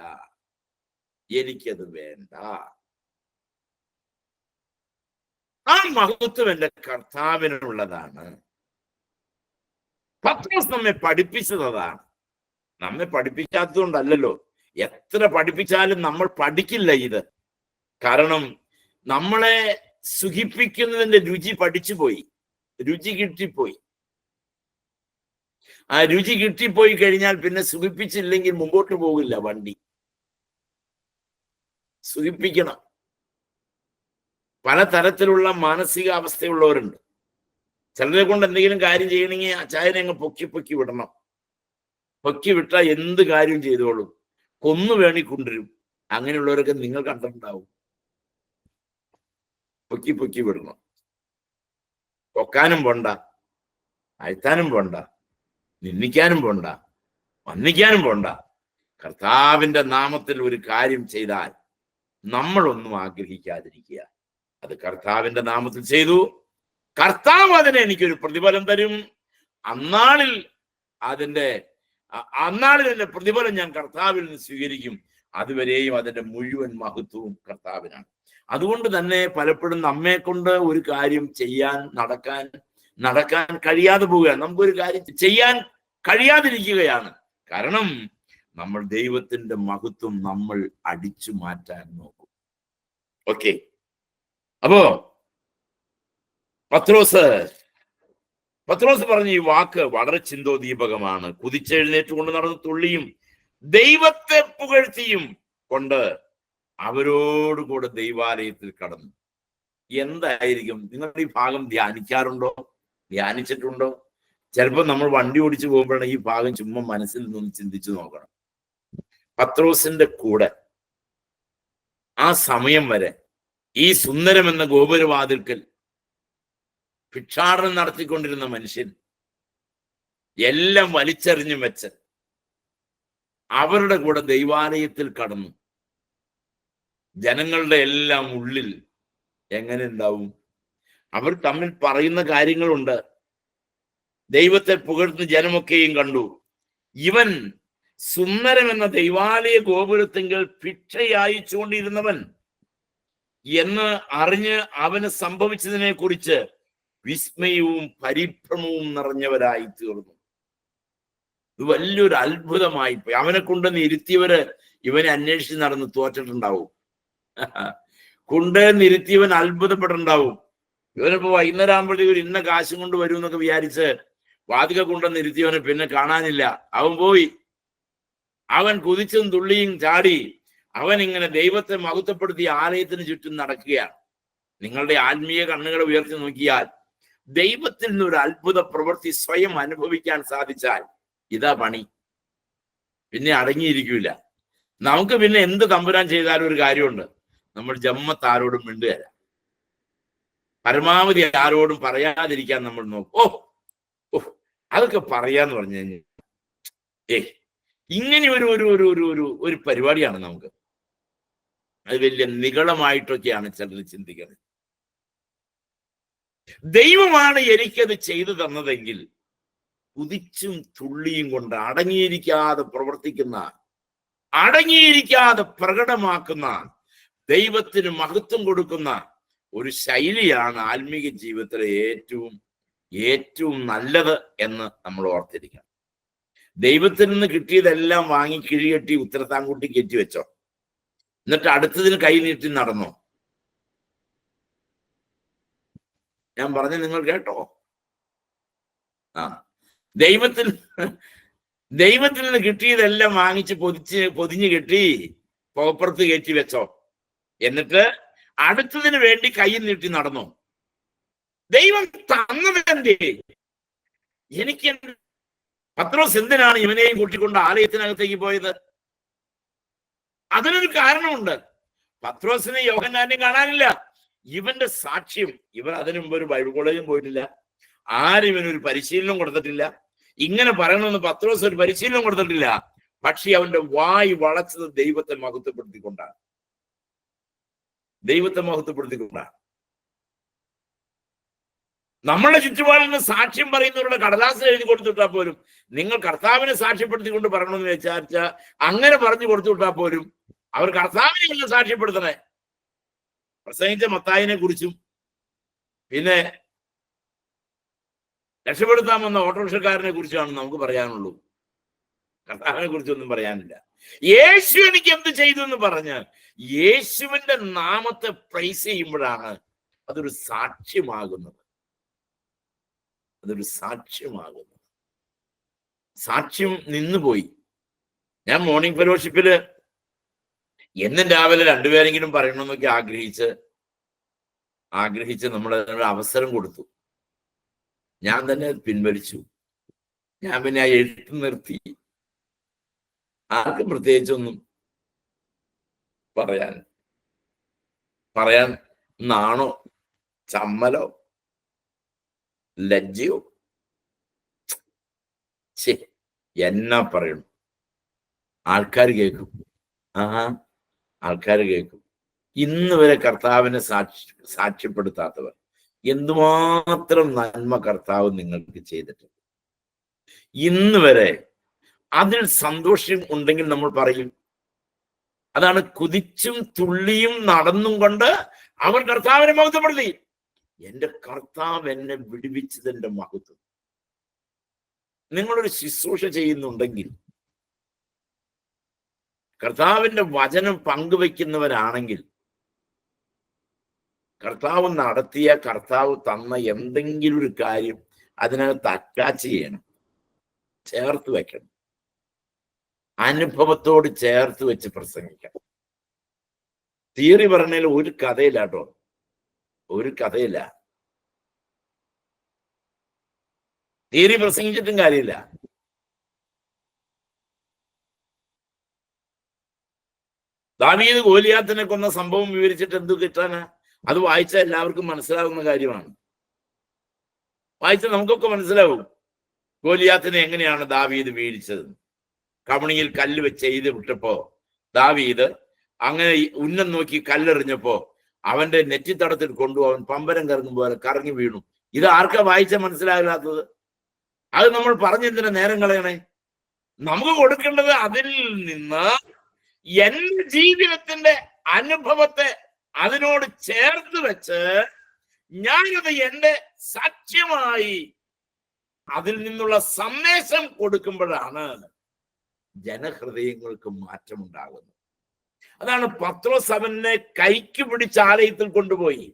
എനിക്കത് വേണ്ട. ആ മഹത്വം എൻ്റെ കർത്താവിനുള്ളതാണ്. പത്രോസ് നമ്മെ പഠിപ്പിച്ചതാണ്. നമ്മെ പഠിപ്പിക്കാത്തതുകൊണ്ടല്ലോ. എത്ര പഠിപ്പിച്ചാലും നമ്മൾ പഠിക്കില്ല ഇത്. കാരണം നമ്മളെ സുഖിപ്പിക്കുന്നതിന്റെ രുചി പഠിച്ചുപോയി, രുചി കിട്ടിപ്പോയി. ആ രുചി കിട്ടിപ്പോയി കഴിഞ്ഞാൽ പിന്നെ സുഖിപ്പിച്ചില്ലെങ്കിൽ മുമ്പോട്ട് പോകില്ല വണ്ടി. സുഖിപ്പിക്കണം. പലതരത്തിലുള്ള മാനസിക അവസ്ഥയുള്ളവരുണ്ട്. ചിലരെ കൊണ്ട് എന്തെങ്കിലും കാര്യം ചെയ്യണമെങ്കിൽ ആ ചായനെ അങ്ങ് പൊക്കി വിടണം. പൊക്കി വിട്ടാൽ എന്ത് കാര്യം ചെയ്തോളും. കൊന്നു വേണി കൊണ്ടുവരും. അങ്ങനെയുള്ളവരൊക്കെ നിങ്ങൾ കണ്ടിട്ടുണ്ടാവും. പൊക്കി വിടണം. പൊക്കാനും പോണ്ട, അഴ്ത്താനും പോണ്ട, നിന്ദിക്കാനും പോണ്ട, വന്ദിക്കാനും പോണ്ട. കർത്താവിന്റെ നാമത്തിൽ ഒരു കാര്യം ചെയ്താൽ നമ്മളൊന്നും ആഗ്രഹിക്കാതിരിക്കുക. അത് കർത്താവിന്റെ നാമത്തിൽ ചെയ്തു, കർത്താവ് അതിന് എനിക്കൊരു പ്രതിഫലം തരും. അന്നാളിൽ അതിന്റെ പ്രതിഫലം ഞാൻ കർത്താവിൽ നിന്ന് സ്വീകരിക്കും. അതുവരെയും അതിന്റെ മുഴുവൻ മഹത്വവും കർത്താവിനാണ്. അതുകൊണ്ട് തന്നെ പലപ്പോഴും നമ്മെ കൊണ്ട് ഒരു കാര്യം ചെയ്യാൻ നടക്കാൻ കഴിയാതെ പോവുകയാണ്. നമുക്കൊരു കാര്യം ചെയ്യാൻ കഴിയാതിരിക്കുകയാണ്. കാരണം നമ്മൾ ദൈവത്തിന്റെ മഹത്വം നമ്മൾ അടിച്ചു മാറ്റാൻ നോക്കും. ഓക്കെ, അപ്പോ പത്രോസ് പറഞ്ഞ ഈ വാക്ക് വളരെ ചിന്തോദീപകമാണ്. കുതിച്ചെഴുന്നേറ്റുകൊണ്ട് നടന്ന് തുള്ളിയും ദൈവത്തെ പുകഴ്ത്തിയും കൊണ്ട് അവരോട് കൂടെ ദൈവാലയത്തിൽ കടന്നു. എന്തായിരിക്കും? നിങ്ങൾ ഈ ഭാഗം ധ്യാനിക്കാറുണ്ടോ? ധ്യാനിച്ചിട്ടുണ്ടോ? ചിലപ്പോൾ നമ്മൾ വണ്ടി ഓടിച്ചു പോകുമ്പോഴാണ് ഈ ഭാഗം ചുമ്മാ മനസ്സിൽ നിന്ന് ചിന്തിച്ചു നോക്കണം. പത്രോസിന്റെ കൂടെ ആ സമയം വരെ ഈ സുന്ദരം എന്ന ഗോപുരവാതിൽക്കൽ ഭിക്ഷാടനം നടത്തിക്കൊണ്ടിരുന്ന മനുഷ്യൻ എല്ലാം വലിച്ചെറിഞ്ഞു വെച്ച് അവരുടെ കൂടെ ദൈവാലയത്തിൽ കടന്നു. ജനങ്ങളുടെ എല്ലാം ഉള്ളിൽ എങ്ങനെ ഉണ്ടാവും? അവർ തമ്മിൽ പറയുന്ന കാര്യങ്ങളുണ്ട്. ദൈവത്തെ പുകഴ്ത്തുന്ന ജനമൊക്കെയും കണ്ടു. ഇവൻ സുന്ദരം എന്ന ദൈവാലയ ഗോപുരത്തിങ്കൽ ഭിക്ഷയച്ചുകൊണ്ടിരുന്നവൻ എന്ന് അറിഞ്ഞ് അവന് സംഭവിച്ചതിനെ കുറിച്ച് വിസ്മയവും പരിഭ്രമവും നിറഞ്ഞവരായി തീർന്നു. ഇത് വലിയൊരു അത്ഭുതമായി പോയി. അവനെ കൊണ്ടുവന്ന് ഇരുത്തിയവര് ഇവനെ അന്വേഷിച്ച് നടന്ന് തോറ്റിട്ടുണ്ടാവും. കൊണ്ടുവന്ന് ഇരുത്തിയവൻ അത്ഭുതപ്പെട്ടിട്ടുണ്ടാവും. ഇവനിപ്പോ വൈകുന്നേരം ആകുമ്പോഴത്തേക്ക് ഒരു ഇന്ന കാശും കൊണ്ട് വരും എന്നൊക്കെ വിചാരിച്ച് വാതിക കൊണ്ടുവന്ന് ഇരുത്തിയവനെ പിന്നെ കാണാനില്ല. അവൻ പോയി. അവൻ കുതിച്ചും തുള്ളിയും ചാടി അവൻ ഇങ്ങനെ ദൈവത്തെ മഹത്വപ്പെടുത്തി ആലയത്തിന് ചുറ്റും നടക്കുകയാണ്. നിങ്ങളുടെ ആത്മീയ കണ്ണുകളെ ഉയർത്തി നോക്കിയാൽ ദൈവത്തിൽ നിന്നൊരു അത്ഭുത പ്രവൃത്തി സ്വയം അനുഭവിക്കാൻ സാധിച്ചാൽ ഇതാ പണി. പിന്നെ അടങ്ങിയിരിക്കില്ല. നമുക്ക് പിന്നെ എന്ത് തമ്പുരാൻ ചെയ്താലും ഒരു കാര്യമുണ്ട്, നമ്മൾ ജമ്മത്ത് ആരോടും മിണ്ടുകയില്ല. പരമാവധി ആരോടും പറയാതിരിക്കാൻ നമ്മൾ നോക്കും. ഓ അതൊക്കെ പറയാന്ന് പറഞ്ഞു കഴിഞ്ഞാൽ ഇങ്ങനെ ഒരു ഒരു ഒരു ഒരു ഒരു ഒരു പരിപാടിയാണ് നമുക്ക്. അത് വലിയ നിഗളമായിട്ടൊക്കെയാണ് ചിലർ ചിന്തിക്കുന്നത്. ദൈവമാണ് എനിക്കത് ചെയ്തു തന്നതെങ്കിൽ കുതിച്ചും തുള്ളിയും കൊണ്ട് അടങ്ങിയിരിക്കാതെ പ്രവർത്തിക്കുന്ന, അടങ്ങിയിരിക്കാതെ പ്രകടമാക്കുന്ന, ദൈവത്തിന് മഹത്വം കൊടുക്കുന്ന ഒരു ശൈലിയാണ് ആത്മീക ജീവിതത്തിലെ ഏറ്റവും നല്ലത് എന്ന് നമ്മൾ ഓർത്തിരിക്കണം. ദൈവത്തിൽ നിന്ന് കിട്ടിയതെല്ലാം വാങ്ങി കിഴികെട്ടി ഉത്തരത്താൻകുട്ടി കയറ്റി വെച്ചോ, എന്നിട്ട് അടുത്തതിന് കൈ നീട്ടി നടന്നോ? ഞാൻ പറഞ്ഞ നിങ്ങൾ കേട്ടോ? ദൈവത്തിൽ നിന്ന് കിട്ടിയതെല്ലാം വാങ്ങിച്ച് പൊതിഞ്ഞ് കെട്ടി പുറത്ത് കയറ്റി വെച്ചോ, എന്നിട്ട് അടുത്തതിന് വേണ്ടി കൈ നീട്ടി നടന്നോ? ദൈവം തന്നതെന്തേ? എനിക്ക് പത്രോസ് എന്തിനാണ് ഇവനെയും കൂട്ടിക്കൊണ്ട് ആലയത്തിനകത്തേക്ക് പോയത്? അതിനൊരു കാരണമുണ്ട്. പത്രോസിനെ യോഹന്നാനെ കാണാനില്ല. ഇവന്റെ സാക്ഷ്യം, ഇവൻ അതിനു മുമ്പ് ഒരു ബൈബിൾ കോളേജും പോയിട്ടില്ല, ആരും ഇവനൊരു പരിശീലനം കൊടുത്തിട്ടില്ല. ഇങ്ങനെ പറയണമെന്ന് പത്രോസ് ഒരു പരിശീലനം കൊടുത്തിട്ടില്ല. പക്ഷെ അവന്റെ വായി വളച്ചത് ദൈവത്തെ മഹത്വപ്പെടുത്തിക്കൊണ്ടാണ്. നമ്മളുടെ ചുറ്റുപാടിൽ നിന്ന് സാക്ഷ്യം പറയുന്നവരുടെ കടലാസിൽ എഴുതി കൊടുത്തുവിട്ടാൽ പോലും, നിങ്ങൾ കർത്താവിനെ സാക്ഷ്യപ്പെടുത്തിക്കൊണ്ട് പറയണമെന്ന് വിചാരിച്ചാൽ അങ്ങനെ പറഞ്ഞു കൊടുത്തുവിട്ടാൽ പോലും അവർ കർത്താവിനെ എല്ലാം സാക്ഷ്യപ്പെടുത്തണേ. പ്രസംഗിച്ച മത്തായിനെ കുറിച്ചും പിന്നെ രക്ഷപ്പെടുത്താൻ വന്ന ഓട്ടോറിക്ഷക്കാരനെ കുറിച്ചാണ് നമുക്ക് പറയാനുള്ളൂ. കർത്താവിനെ കുറിച്ചൊന്നും പറയാനില്ല. യേശു എനിക്ക് എന്ത് ചെയ്തു എന്ന് പറഞ്ഞാൽ യേശുവിന്റെ നാമത്തെ പ്രൈസ് ചെയ്യുമ്പോഴാണ് അതൊരു സാക്ഷ്യമാകുന്നത്. സാക്ഷ്യം നിന്നുപോയി. ഞാൻ മോർണിംഗ് ഫെലോഷിപ്പില് എന്നും രാവിലെ രണ്ടുപേരെങ്കിലും പറയണമെന്നൊക്കെ ആഗ്രഹിച്ച് നമ്മൾ അവസരം കൊടുത്തു. ഞാൻ തന്നെ പിൻവലിച്ചു. ഞാൻ പിന്നെ ആ എഴുത്ത് നിർത്തി. ആർക്കും പ്രത്യേകിച്ചൊന്നും പറയാൻ നാണോ ചമ്മലോ ലജ്ജയോ എന്നാ പറയണം? ആൾക്കാർ കേൾക്കും. ഇന്ന് വരെ കർത്താവിനെ സാക്ഷ്യപ്പെടുത്താത്തവർ, എന്തുമാത്രം നന്മ കർത്താവ് നിങ്ങൾക്ക് ചെയ്തിട്ടുണ്ട്. ഇന്ന് വരെ അതിൽ സന്തോഷം ഉണ്ടെങ്കിൽ നമ്മൾ പറയും. അതാണ് കുതിച്ചും തുള്ളിയും നടന്നും കൊണ്ട് അവർ കർത്താവിനെ മഹത്വപ്പെടുത്തി. എന്റെ കർത്താവ് എന്നെ വിടുവിച്ചതിന്റെ മഹത്വം. നിങ്ങളൊരു ശുശ്രൂഷ ചെയ്യുന്നുണ്ടെങ്കിൽ, കർത്താവിന്റെ വചനം പങ്കുവെക്കുന്നവരാണെങ്കിൽ, കർത്താവ് നടത്തിയ, കർത്താവ് തന്ന എന്തെങ്കിലും ഒരു കാര്യം അതിനകത്ത് അറ്റാച്ച് ചെയ്യണം, ചേർത്ത് വെക്കണം, അനുഭവത്തോട് ചേർത്ത് വെച്ച് പ്രസംഗിക്കണം. തിയറി പറഞ്ഞാൽ ഒരു കഥയില്ല കേട്ടോ, ഒരു കഥയില്ല. തിയറി പ്രസംഗിച്ചിട്ടും കാര്യമില്ല. ദാവീദ് ഗോലിയാത്തിനെ കൊന്ന സംഭവം വിവരിച്ചിട്ട് എന്ത് കിട്ടാനാ? അത് വായിച്ചാൽ എല്ലാവർക്കും മനസ്സിലാവുന്ന കാര്യമാണ്. വായിച്ചാൽ നമുക്കൊക്കെ മനസ്സിലാവും ഗോലിയാത്തിനെ എങ്ങനെയാണ് ദാവീദ് വീഴിച്ചത്. കവണിയിൽ കല്ല് വെച്ച് എഴുതി വിട്ടപ്പോ ദാവീദ് അങ്ങനെ ഉന്നം നോക്കി കല്ലെറിഞ്ഞപ്പോ അവന്റെ നെറ്റിത്തടത്തിൽ കൊണ്ടു അവൻ പമ്പരം കറങ്ങും പോലെ കറങ്ങി വീണു. ഇത് ആർക്കാ വായിച്ച മനസ്സിലാകാത്തത്? അത് നമ്മൾ പറഞ്ഞെന്തിനാ നേരം കളയണേ? നമുക്ക് കൊടുക്കേണ്ടത് അതിൽ നിന്ന് എന്റെ ജീവിതത്തിന്റെ അനുഭവത്തെ അതിനോട് ചേർത്ത് വെച്ച് ഞാനത് എന്റെ സാക്ഷ്യമായി അതിൽ നിന്നുള്ള സന്ദേശം കൊടുക്കുമ്പോഴാണ് ജനഹൃദയങ്ങൾക്ക് മാറ്റമുണ്ടാകുന്നത്. അതാണ് പത്രോസ് അവനെ കൈക്ക് പിടിച്ച് ആലയത്തിൽ കൊണ്ടുപോയി.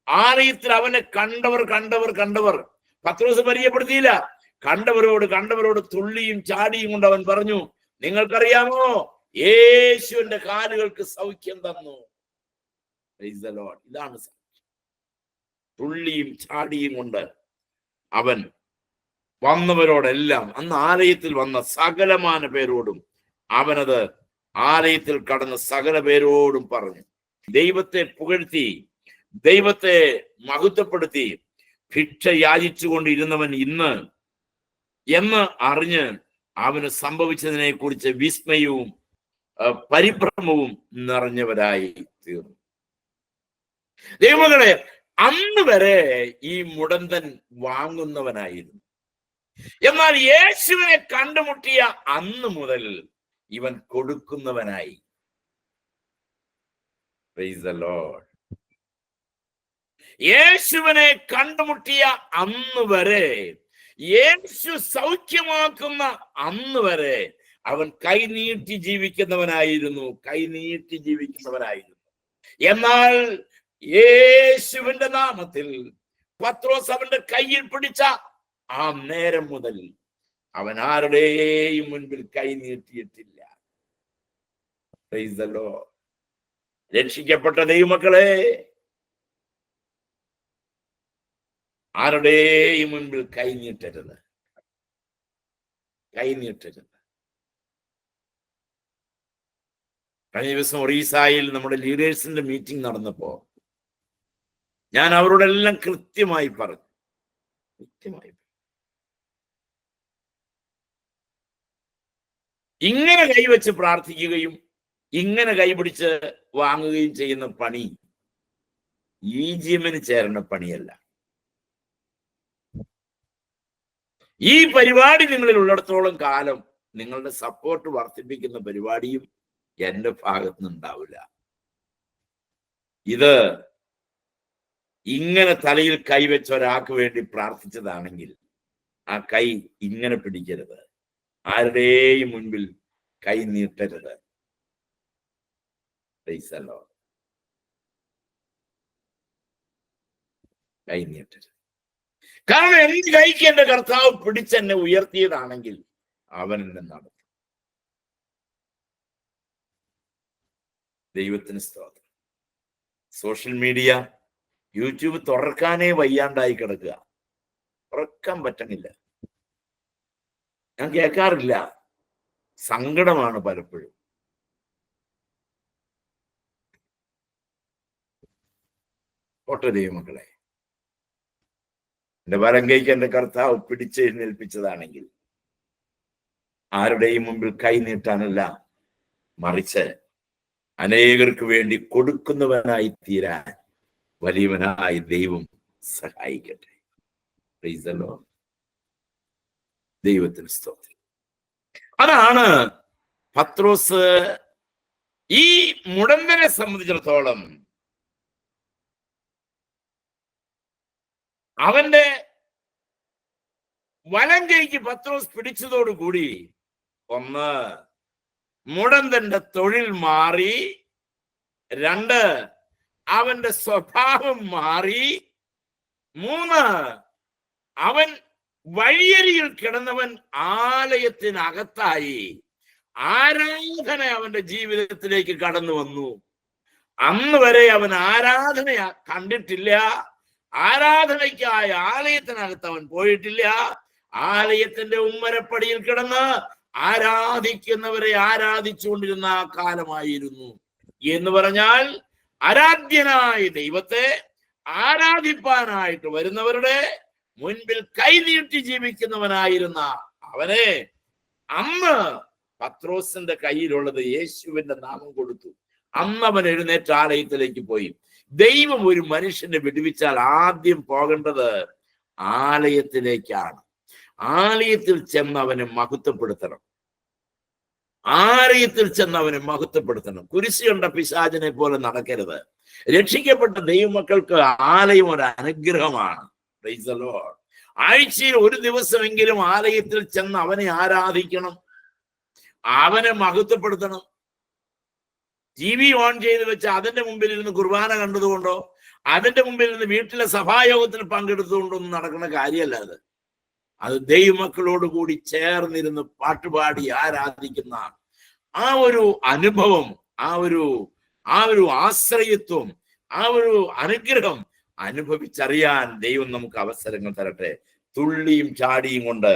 ആലയത്തിൽ അവനെ കണ്ടവർ പത്രോസ് പരിചയപ്പെടുത്തിയില്ല. കണ്ടവരോട് തുള്ളിയും ചാടിയും കൊണ്ട് അവൻ പറഞ്ഞു, നിങ്ങൾക്കറിയാമോ യേശുവിന്റെ കാലുകൾക്ക് സൗഖ്യം തന്നു. ഇതാണ് തുള്ളിയും ചാടിയും കൊണ്ട് അവൻ വന്നവരോടെല്ലാം, അന്ന് ആലയത്തിൽ വന്ന സകലമാന പേരോടും അവനത് ആലയത്തിൽ കടന്ന സകല പേരോടും പറഞ്ഞു. ദൈവത്തെ പുകഴ്ത്തി, ദൈവത്തെ മഹത്വപ്പെടുത്തി ഭിക്ഷ യാചിച്ചു കൊണ്ടിരുന്നവൻ ഇന്ന് എന്ന് അറിഞ്ഞ് അവന് സംഭവിച്ചതിനെ കുറിച്ച് വിസ്മയവും പരിഭ്രമവും നിറഞ്ഞവരായി തീർന്നു. ദൈവമക്കളെ, അന്ന് വരെ ഈ മുടന്തൻ വാങ്ങുന്നവനായിരുന്നു. എന്നാൽ യേശുവിനെ കണ്ടുമുട്ടിയ അന്ന് മുതൽ ഇവൻ കൊടുക്കുന്നവനായി. Praise the Lord. യേശുവിനെ കണ്ടുമുട്ടിയ അന്ന് വരെ, യേശു സൗഖ്യമാക്കുന്ന അന്ന് വരെ അവൻ കൈനീട്ടി ജീവിക്കുന്നവനായിരുന്നു. എന്നാൽ യേശുവിന്റെ നാമത്തിൽ പത്രോസ് അവന്റെ കയ്യിൽ പിടിച്ച ആ നേരം മുതൽ അവൻ ആരുടെയും മുൻപിൽ കൈനീട്ടിയിട്ടില്ല. Praise the Lord. രക്ഷിക്കപ്പെട്ട ദൈവമക്കളെ, ആരുടെയും മുൻപിൽ കൈനീട്ടരുത്. കഴിഞ്ഞ ദിവസം ഒറീസായിൽ നമ്മുടെ ലീഡേഴ്സിന്റെ മീറ്റിംഗ് നടന്നപ്പോ ഞാൻ അവരോടെല്ലാം കൃത്യമായി പറഞ്ഞു, ഇങ്ങനെ കൈവച്ച് പ്രാർത്ഥിക്കുകയും ഇങ്ങനെ കൈപിടിച്ച് വാങ്ങുകയും ചെയ്യുന്ന പണി EGM-ന് ചേരുന്ന പണിയല്ല. ഈ പരിപാടി നിങ്ങളിൽ ഉള്ളിടത്തോളം കാലം നിങ്ങളുടെ സപ്പോർട്ട് വർദ്ധിപ്പിക്കുന്ന പരിപാടിയും എന്റെ ഭാഗത്ത് നിന്നുണ്ടാവില്ല. ഇത് ഇങ്ങനെ തലയിൽ കൈവച്ച ഒരാൾക്ക് വേണ്ടി പ്രാർത്ഥിച്ചതാണെങ്കിൽ ആ കൈ ഇങ്ങനെ പിടിക്കരുത്. ആരുടെയും മുൻപിൽ കൈ നീട്ടരുത്. കൈ നീട്ടരുത്. കാരണം എന്റെ കൈക്ക് എന്റെ കർത്താവ് പിടിച്ചെന്നെ ഉയർത്തിയതാണെങ്കിൽ അവൻ എന്നെ നടത്തും. ദൈവത്തിന് സ്തോത്രം. സോഷ്യൽ മീഡിയ, യൂട്യൂബ് തുറക്കാനേ വയ്യാണ്ടായി കിടക്കുക. തുറക്കാൻ പറ്റണില്ല. ഞാൻ കേൾക്കാറില്ല. സങ്കടമാണ് പലപ്പോഴും. ഓട്ടെ ദൈവമക്കളെ, എന്റെ വലം കൈക്ക് എന്റെ കർത്താവ് പിടിച്ചെഴുന്നേൽപ്പിച്ചതാണെങ്കിൽ ആരുടെയും മുമ്പിൽ കൈ നീട്ടാനല്ല, മറിച്ച് അനേകർക്ക് വേണ്ടി കൊടുക്കുന്നവനായി തീരാൻ വലിയവനായി ദൈവം സഹായിക്കട്ടെ. Praise the Lord. ദൈവത്തിന് സ്തോത്രം. അതാണ് പത്രോസ് ഈ മുടന്തനെ സംബന്ധിച്ചിടത്തോളം അവന്റെ വലം കൈക്ക് പത്രോസ് പിടിച്ചതോടുകൂടി ഒന്ന്, മുടന്തന്റെ തൊഴിൽ മാറി. രണ്ട്, അവന്റെ സ്വഭാവം മാറി. മൂന്ന്, അവൻ വഴിയരികിൽ കിടന്നവൻ ആലയത്തിനകത്തായി. ആരാധന അവന്റെ ജീവിതത്തിലേക്ക് കടന്നു വന്നു. അന്ന് വരെ അവൻ ആരാധന കണ്ടിട്ടില്ല. ആരാധനയ്ക്കായ ആലയത്തിനകത്ത് അവൻ പോയിട്ടില്ല. ആലയത്തിന്റെ ഉമ്മരപ്പടിയിൽ കിടന്ന് ആരാധിക്കുന്നവരെ ആരാധിച്ചുകൊണ്ടിരുന്ന ആ കാലമായിരുന്നു. എന്ന് പറഞ്ഞാൽ ആരാധ്യനായ ദൈവത്തെ ആരാധിപ്പാനായിട്ട് വരുന്നവരുടെ മുൻപിൽ കൈനീട്ടി ജീവിക്കുന്നവനായിരുന്ന അവനെ അന്ന് പത്രോസിന്റെ കയ്യിലുള്ളത് യേശുവിന്റെ നാമം കൊടുത്തു. അന്ന് അവൻ എഴുന്നേറ്റ് ആലയത്തിലേക്ക് പോയി. ദൈവം ഒരു മനുഷ്യനെ വിടുവിച്ചാൽ ആദ്യം പോകേണ്ടത് ആലയത്തിലേക്കാണ്. ആലയത്തിൽ ചെന്ന് അവനെ മഹത്വപ്പെടുത്തണം. ആലയത്തിൽ ചെന്ന് അവനെ മഹത്വപ്പെടുത്തണം. കുരിശ് കണ്ട പിശാചിനെ പോലെ നടക്കരുത്. രക്ഷിക്കപ്പെട്ട ദൈവമക്കൾക്ക് ആലയം ഒരു അനുഗ്രഹമാണ്. Praise the Lord. ആഴ്ചയിൽ ഒരു ദിവസമെങ്കിലും ആലയത്തിൽ ചെന്ന് അവനെ ആരാധിക്കണം, അവനെ മഹത്വപ്പെടുത്തണം. TV ഓൺ ചെയ്ത് വെച്ച് അതിന്റെ മുമ്പിൽ ഇരുന്ന് കുർബാന കണ്ടതുകൊണ്ടോ അതിന്റെ മുമ്പിൽ ഇരുന്ന് വീട്ടിലെ സഭായോഗത്തിന് പങ്കെടുത്തുകൊണ്ടൊന്നും നടക്കുന്ന കാര്യമല്ല അത്. അത് ദൈവമക്കളോട് കൂടി ചേർന്നിരുന്ന് പാട്ടുപാടി ആരാധിക്കുന്ന ആ ഒരു അനുഭവം, ആ ഒരു ആശ്രയത്വം, ആ ഒരു അനുഗ്രഹം അനുഭവിച്ചറിയാൻ ദൈവം നമുക്ക് അവസരങ്ങൾ തരട്ടെ. തുള്ളിയും ചാടിയും കൊണ്ട്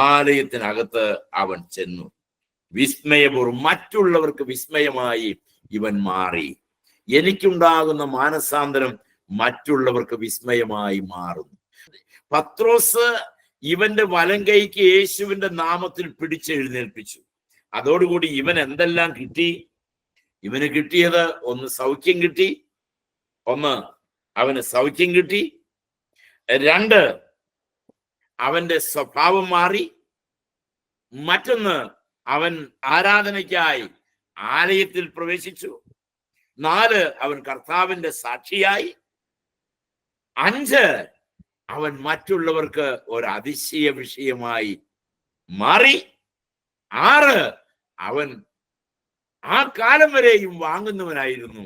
ആലയത്തിനകത്ത് അവൻ ചെന്നു. വിസ്മയപൂർവ്വം മറ്റുള്ളവർക്ക് വിസ്മയമായി ഇവൻ മാറി. എനിക്കുണ്ടാകുന്ന മാനസാന്തരം മറ്റുള്ളവർക്ക് വിസ്മയമായി മാറുന്നു. പത്രോസ് ഇവന്റെ വലം കൈക്ക് യേശുവിന്റെ നാമത്തിൽ പിടിച്ചെഴുന്നേൽപ്പിച്ചു. അതോടുകൂടി ഇവൻ എന്തെല്ലാം കിട്ടി? ഇവന് കിട്ടിയത് സൗഖ്യം കിട്ടി. അവന് സൗഖ്യം കിട്ടി. 2, അവന്റെ സ്വഭാവം മാറി. മറ്റൊന്ന്, അവൻ ആരാധനയ്ക്കായി ആലയത്തിൽ പ്രവേശിച്ചു. 4, അവൻ കർത്താവിന്റെ സാക്ഷിയായി. 5, അവൻ മറ്റുള്ളവർക്ക് ഒരു അതിശയ വിഷയമായി മാറി. 6, അവൻ ആ കാലം വരെയും വാങ്ങുന്നവനായിരുന്നു.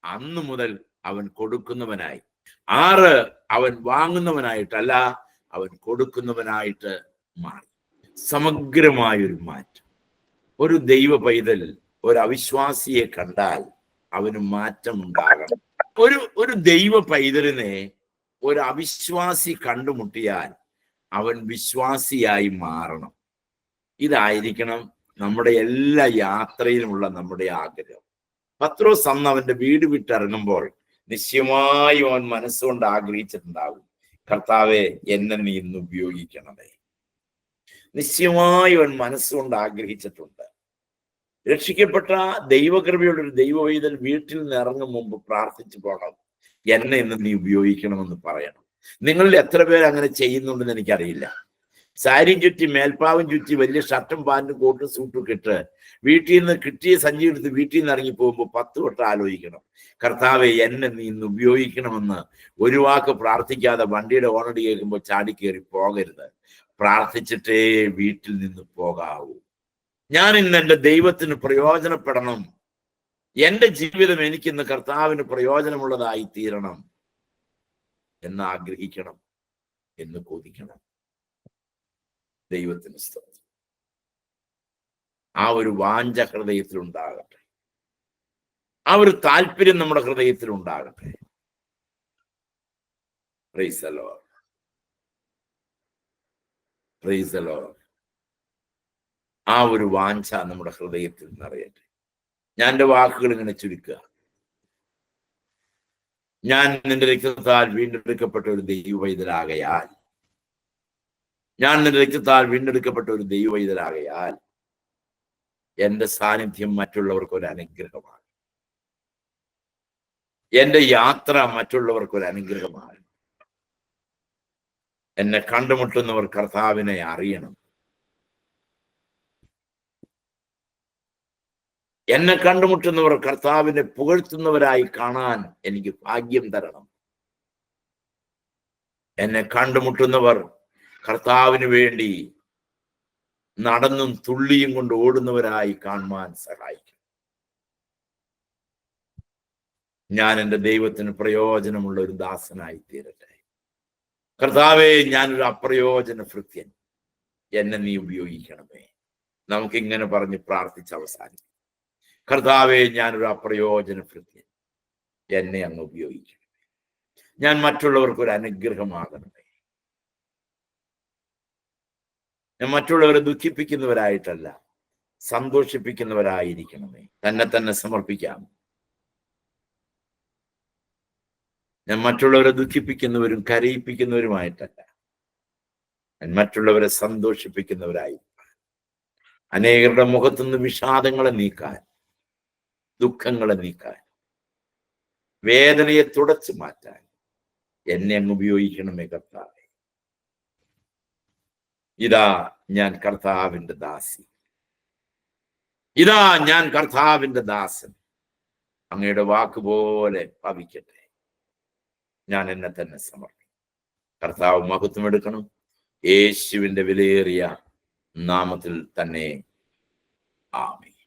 അന്നു മുതൽ അവൻ കൊടുക്കുന്നവനായി. 6, അവൻ വാങ്ങുന്നവനായിട്ടല്ല, അവൻ കൊടുക്കുന്നവനായിട്ട് മാറി. സമഗ്രമായൊരു മാറ്റം. ഒരു ദൈവ പൈതൽ ഒരു അവിശ്വാസിയെ കണ്ടാൽ അവന് മാറ്റം ഉണ്ടാകണം. ഒരു ദൈവ പൈതലിനെ ഒരു അവിശ്വാസി കണ്ടുമുട്ടിയാൽ അവൻ വിശ്വാസിയായി മാറണം. ഇതായിരിക്കണം നമ്മുടെ എല്ലാ യാത്രയിലുമുള്ള നമ്മുടെ ആഗ്രഹം. പത്രോസ് അന്ന് അവന്റെ വീട് വിട്ടിറങ്ങുമ്പോൾ നിശ്ചയമായും അവൻ മനസ്സുകൊണ്ട് ആഗ്രഹിച്ചിട്ടുണ്ടാകും, കർത്താവെ, എന്നെ നീ ഇന്ന് ഉപയോഗിക്കണമേ. നിശ്ചയമായും അവൻ മനസ്സുകൊണ്ട് ആഗ്രഹിച്ചിട്ടുണ്ട്. രക്ഷിക്കപ്പെട്ട ദൈവകൃപയുടെ ഒരു ദൈവവൈതൽ വീട്ടിൽ നിന്ന് ഇറങ്ങും മുമ്പ് പ്രാർത്ഥിച്ചു പോകണം, എന്നെ ഇന്ന് നീ ഉപയോഗിക്കണമെന്ന് പറയണം. നിങ്ങളിൽ എത്ര പേര് അങ്ങനെ ചെയ്യുന്നുണ്ടെന്ന് എനിക്കറിയില്ല. സാരിയും ചുറ്റി, മേൽപ്പാവും ചുറ്റി, വലിയ ഷർട്ടും പാന്റും കോട്ടും സൂട്ടും ഇട്ട് വീട്ടിൽ നിന്ന് കിട്ടിയ സഞ്ചി എടുത്ത് വീട്ടിൽ നിന്ന് ഇറങ്ങി പോകുമ്പോൾ 10 വട്ടം ആലോചിക്കണം, കർത്താവെ, എന്നെ നീ ഇന്ന് ഉപയോഗിക്കണമെന്ന്. ഒരു വാക്ക് പ്രാർത്ഥിക്കാതെ വണ്ടിയുടെ ഓണടി കേൾക്കുമ്പോൾ ചാടിക്കേറി പോകരുത്. പ്രാർത്ഥിച്ചിട്ടേ വീട്ടിൽ നിന്ന് പോകാവൂ. ഞാൻ ഇന്ന് എൻ്റെ ദൈവത്തിന് പ്രയോജനപ്പെടണം, എൻ്റെ ജീവിതം എനിക്കിന്ന് കർത്താവിന് പ്രയോജനമുള്ളതായി തീരണം എന്ന് ആഗ്രഹിക്കണം, എന്ന് കൊതിക്കണം. ദൈവത്തിന് സ്തോത്രം. ആ ഒരു വാഞ്ച ഹൃദയത്തിൽ ഉണ്ടാകട്ടെ, ആ ഒരു താല്പര്യം നമ്മുടെ ഹൃദയത്തിൽ ഉണ്ടാകട്ടെ. Praise the Lord. Praise the Lord. ആ ഒരു വാഞ്ച നമ്മുടെ ഹൃദയത്തിൽ നിറയട്ടെ. ഞാൻ എൻ്റെ വാക്കുകൾ ഇങ്ങനെ ചുരുക്കുക. ഞാൻ നിന്റെ രക്തത്താൽ വീണ്ടെടുക്കപ്പെട്ട ഒരു ദൈവവൈതലാകയാൽ, ഞാൻ നിന്റെ രക്തത്താൽ വീണ്ടെടുക്കപ്പെട്ട ഒരു ദൈവവൈതലാകയാൽ എൻ്റെ സാന്നിധ്യം മറ്റുള്ളവർക്ക് ഒരു അനുഗ്രഹമാണ്. എൻ്റെ യാത്ര മറ്റുള്ളവർക്ക് ഒരു അനുഗ്രഹമാണ്. എന്നെ കണ്ടുമുട്ടുന്നവർ കർത്താവിനെ അറിയണം. എന്നെ കണ്ടുമുട്ടുന്നവർ കർത്താവിനെ പുകഴ്ത്തുന്നവരായി കാണാൻ എനിക്ക് ഭാഗ്യം തരണം. എന്നെ കണ്ടുമുട്ടുന്നവർ കർത്താവിന് വേണ്ടി നടന്നും തുള്ളിയും കൊണ്ട് ഓടുന്നവരായി കാണുവാൻ സഹായിക്കും. ഞാൻ എൻ്റെ ദൈവത്തിന് പ്രയോജനമുള്ള ഒരു ദാസനായി തീരട്ടെ. കർത്താവേ, ഞാനൊരു അപ്രയോജന ഭൃത്യൻ, എന്നെ നീ ഉപയോഗിക്കണമേ. നമുക്കിങ്ങനെ പറഞ്ഞ് പ്രാർത്ഥിച്ച് അവസാനിക്കും. കർത്താവേ, ഞാനൊരു അപ്രയോജന ഭൃത്യൻ, എന്നെ അങ്ങ് ഉപയോഗിക്കണം. ഞാൻ മറ്റുള്ളവർക്ക് ഒരു അനുഗ്രഹമാകണമേ. ഞാൻ മറ്റുള്ളവരെ ദുഃഖിപ്പിക്കുന്നവരായിട്ടല്ല, സന്തോഷിപ്പിക്കുന്നവരായിരിക്കണമേ. തന്നെ സമർപ്പിക്കാം. ഞാൻ മറ്റുള്ളവരെ ദുഃഖിപ്പിക്കുന്നവരും കരയിപ്പിക്കുന്നവരുമായിട്ടല്ല, ഞാൻ മറ്റുള്ളവരെ സന്തോഷിപ്പിക്കുന്നവരായി, അനേകരുടെ മുഖത്തുനിന്ന് വിഷാദങ്ങളെ നീക്കാൻ, ദുഃഖങ്ങളെ നീക്കാൻ, വേദനയെ തുടച്ചു മാറ്റാൻ എന്നെ അങ്ങ് ഉപയോഗിക്കണമേ കർത്താവേ. ഇതാ ഞാൻ കർത്താവിന്റെ ദാസി, ഇതാ ഞാൻ കർത്താവിന്റെ ദാസൻ. അങ്ങയുടെ വാക്കുപോലെ ഭവിക്കട്ടെ. ഞാൻ എന്നെ തന്നെ സമർപ്പിക്കും. കർത്താവ് മഹത്വം എടുക്കണം. യേശുവിന്റെ വിലയേറിയ നാമത്തിൽ തന്നെ ആമേൻ.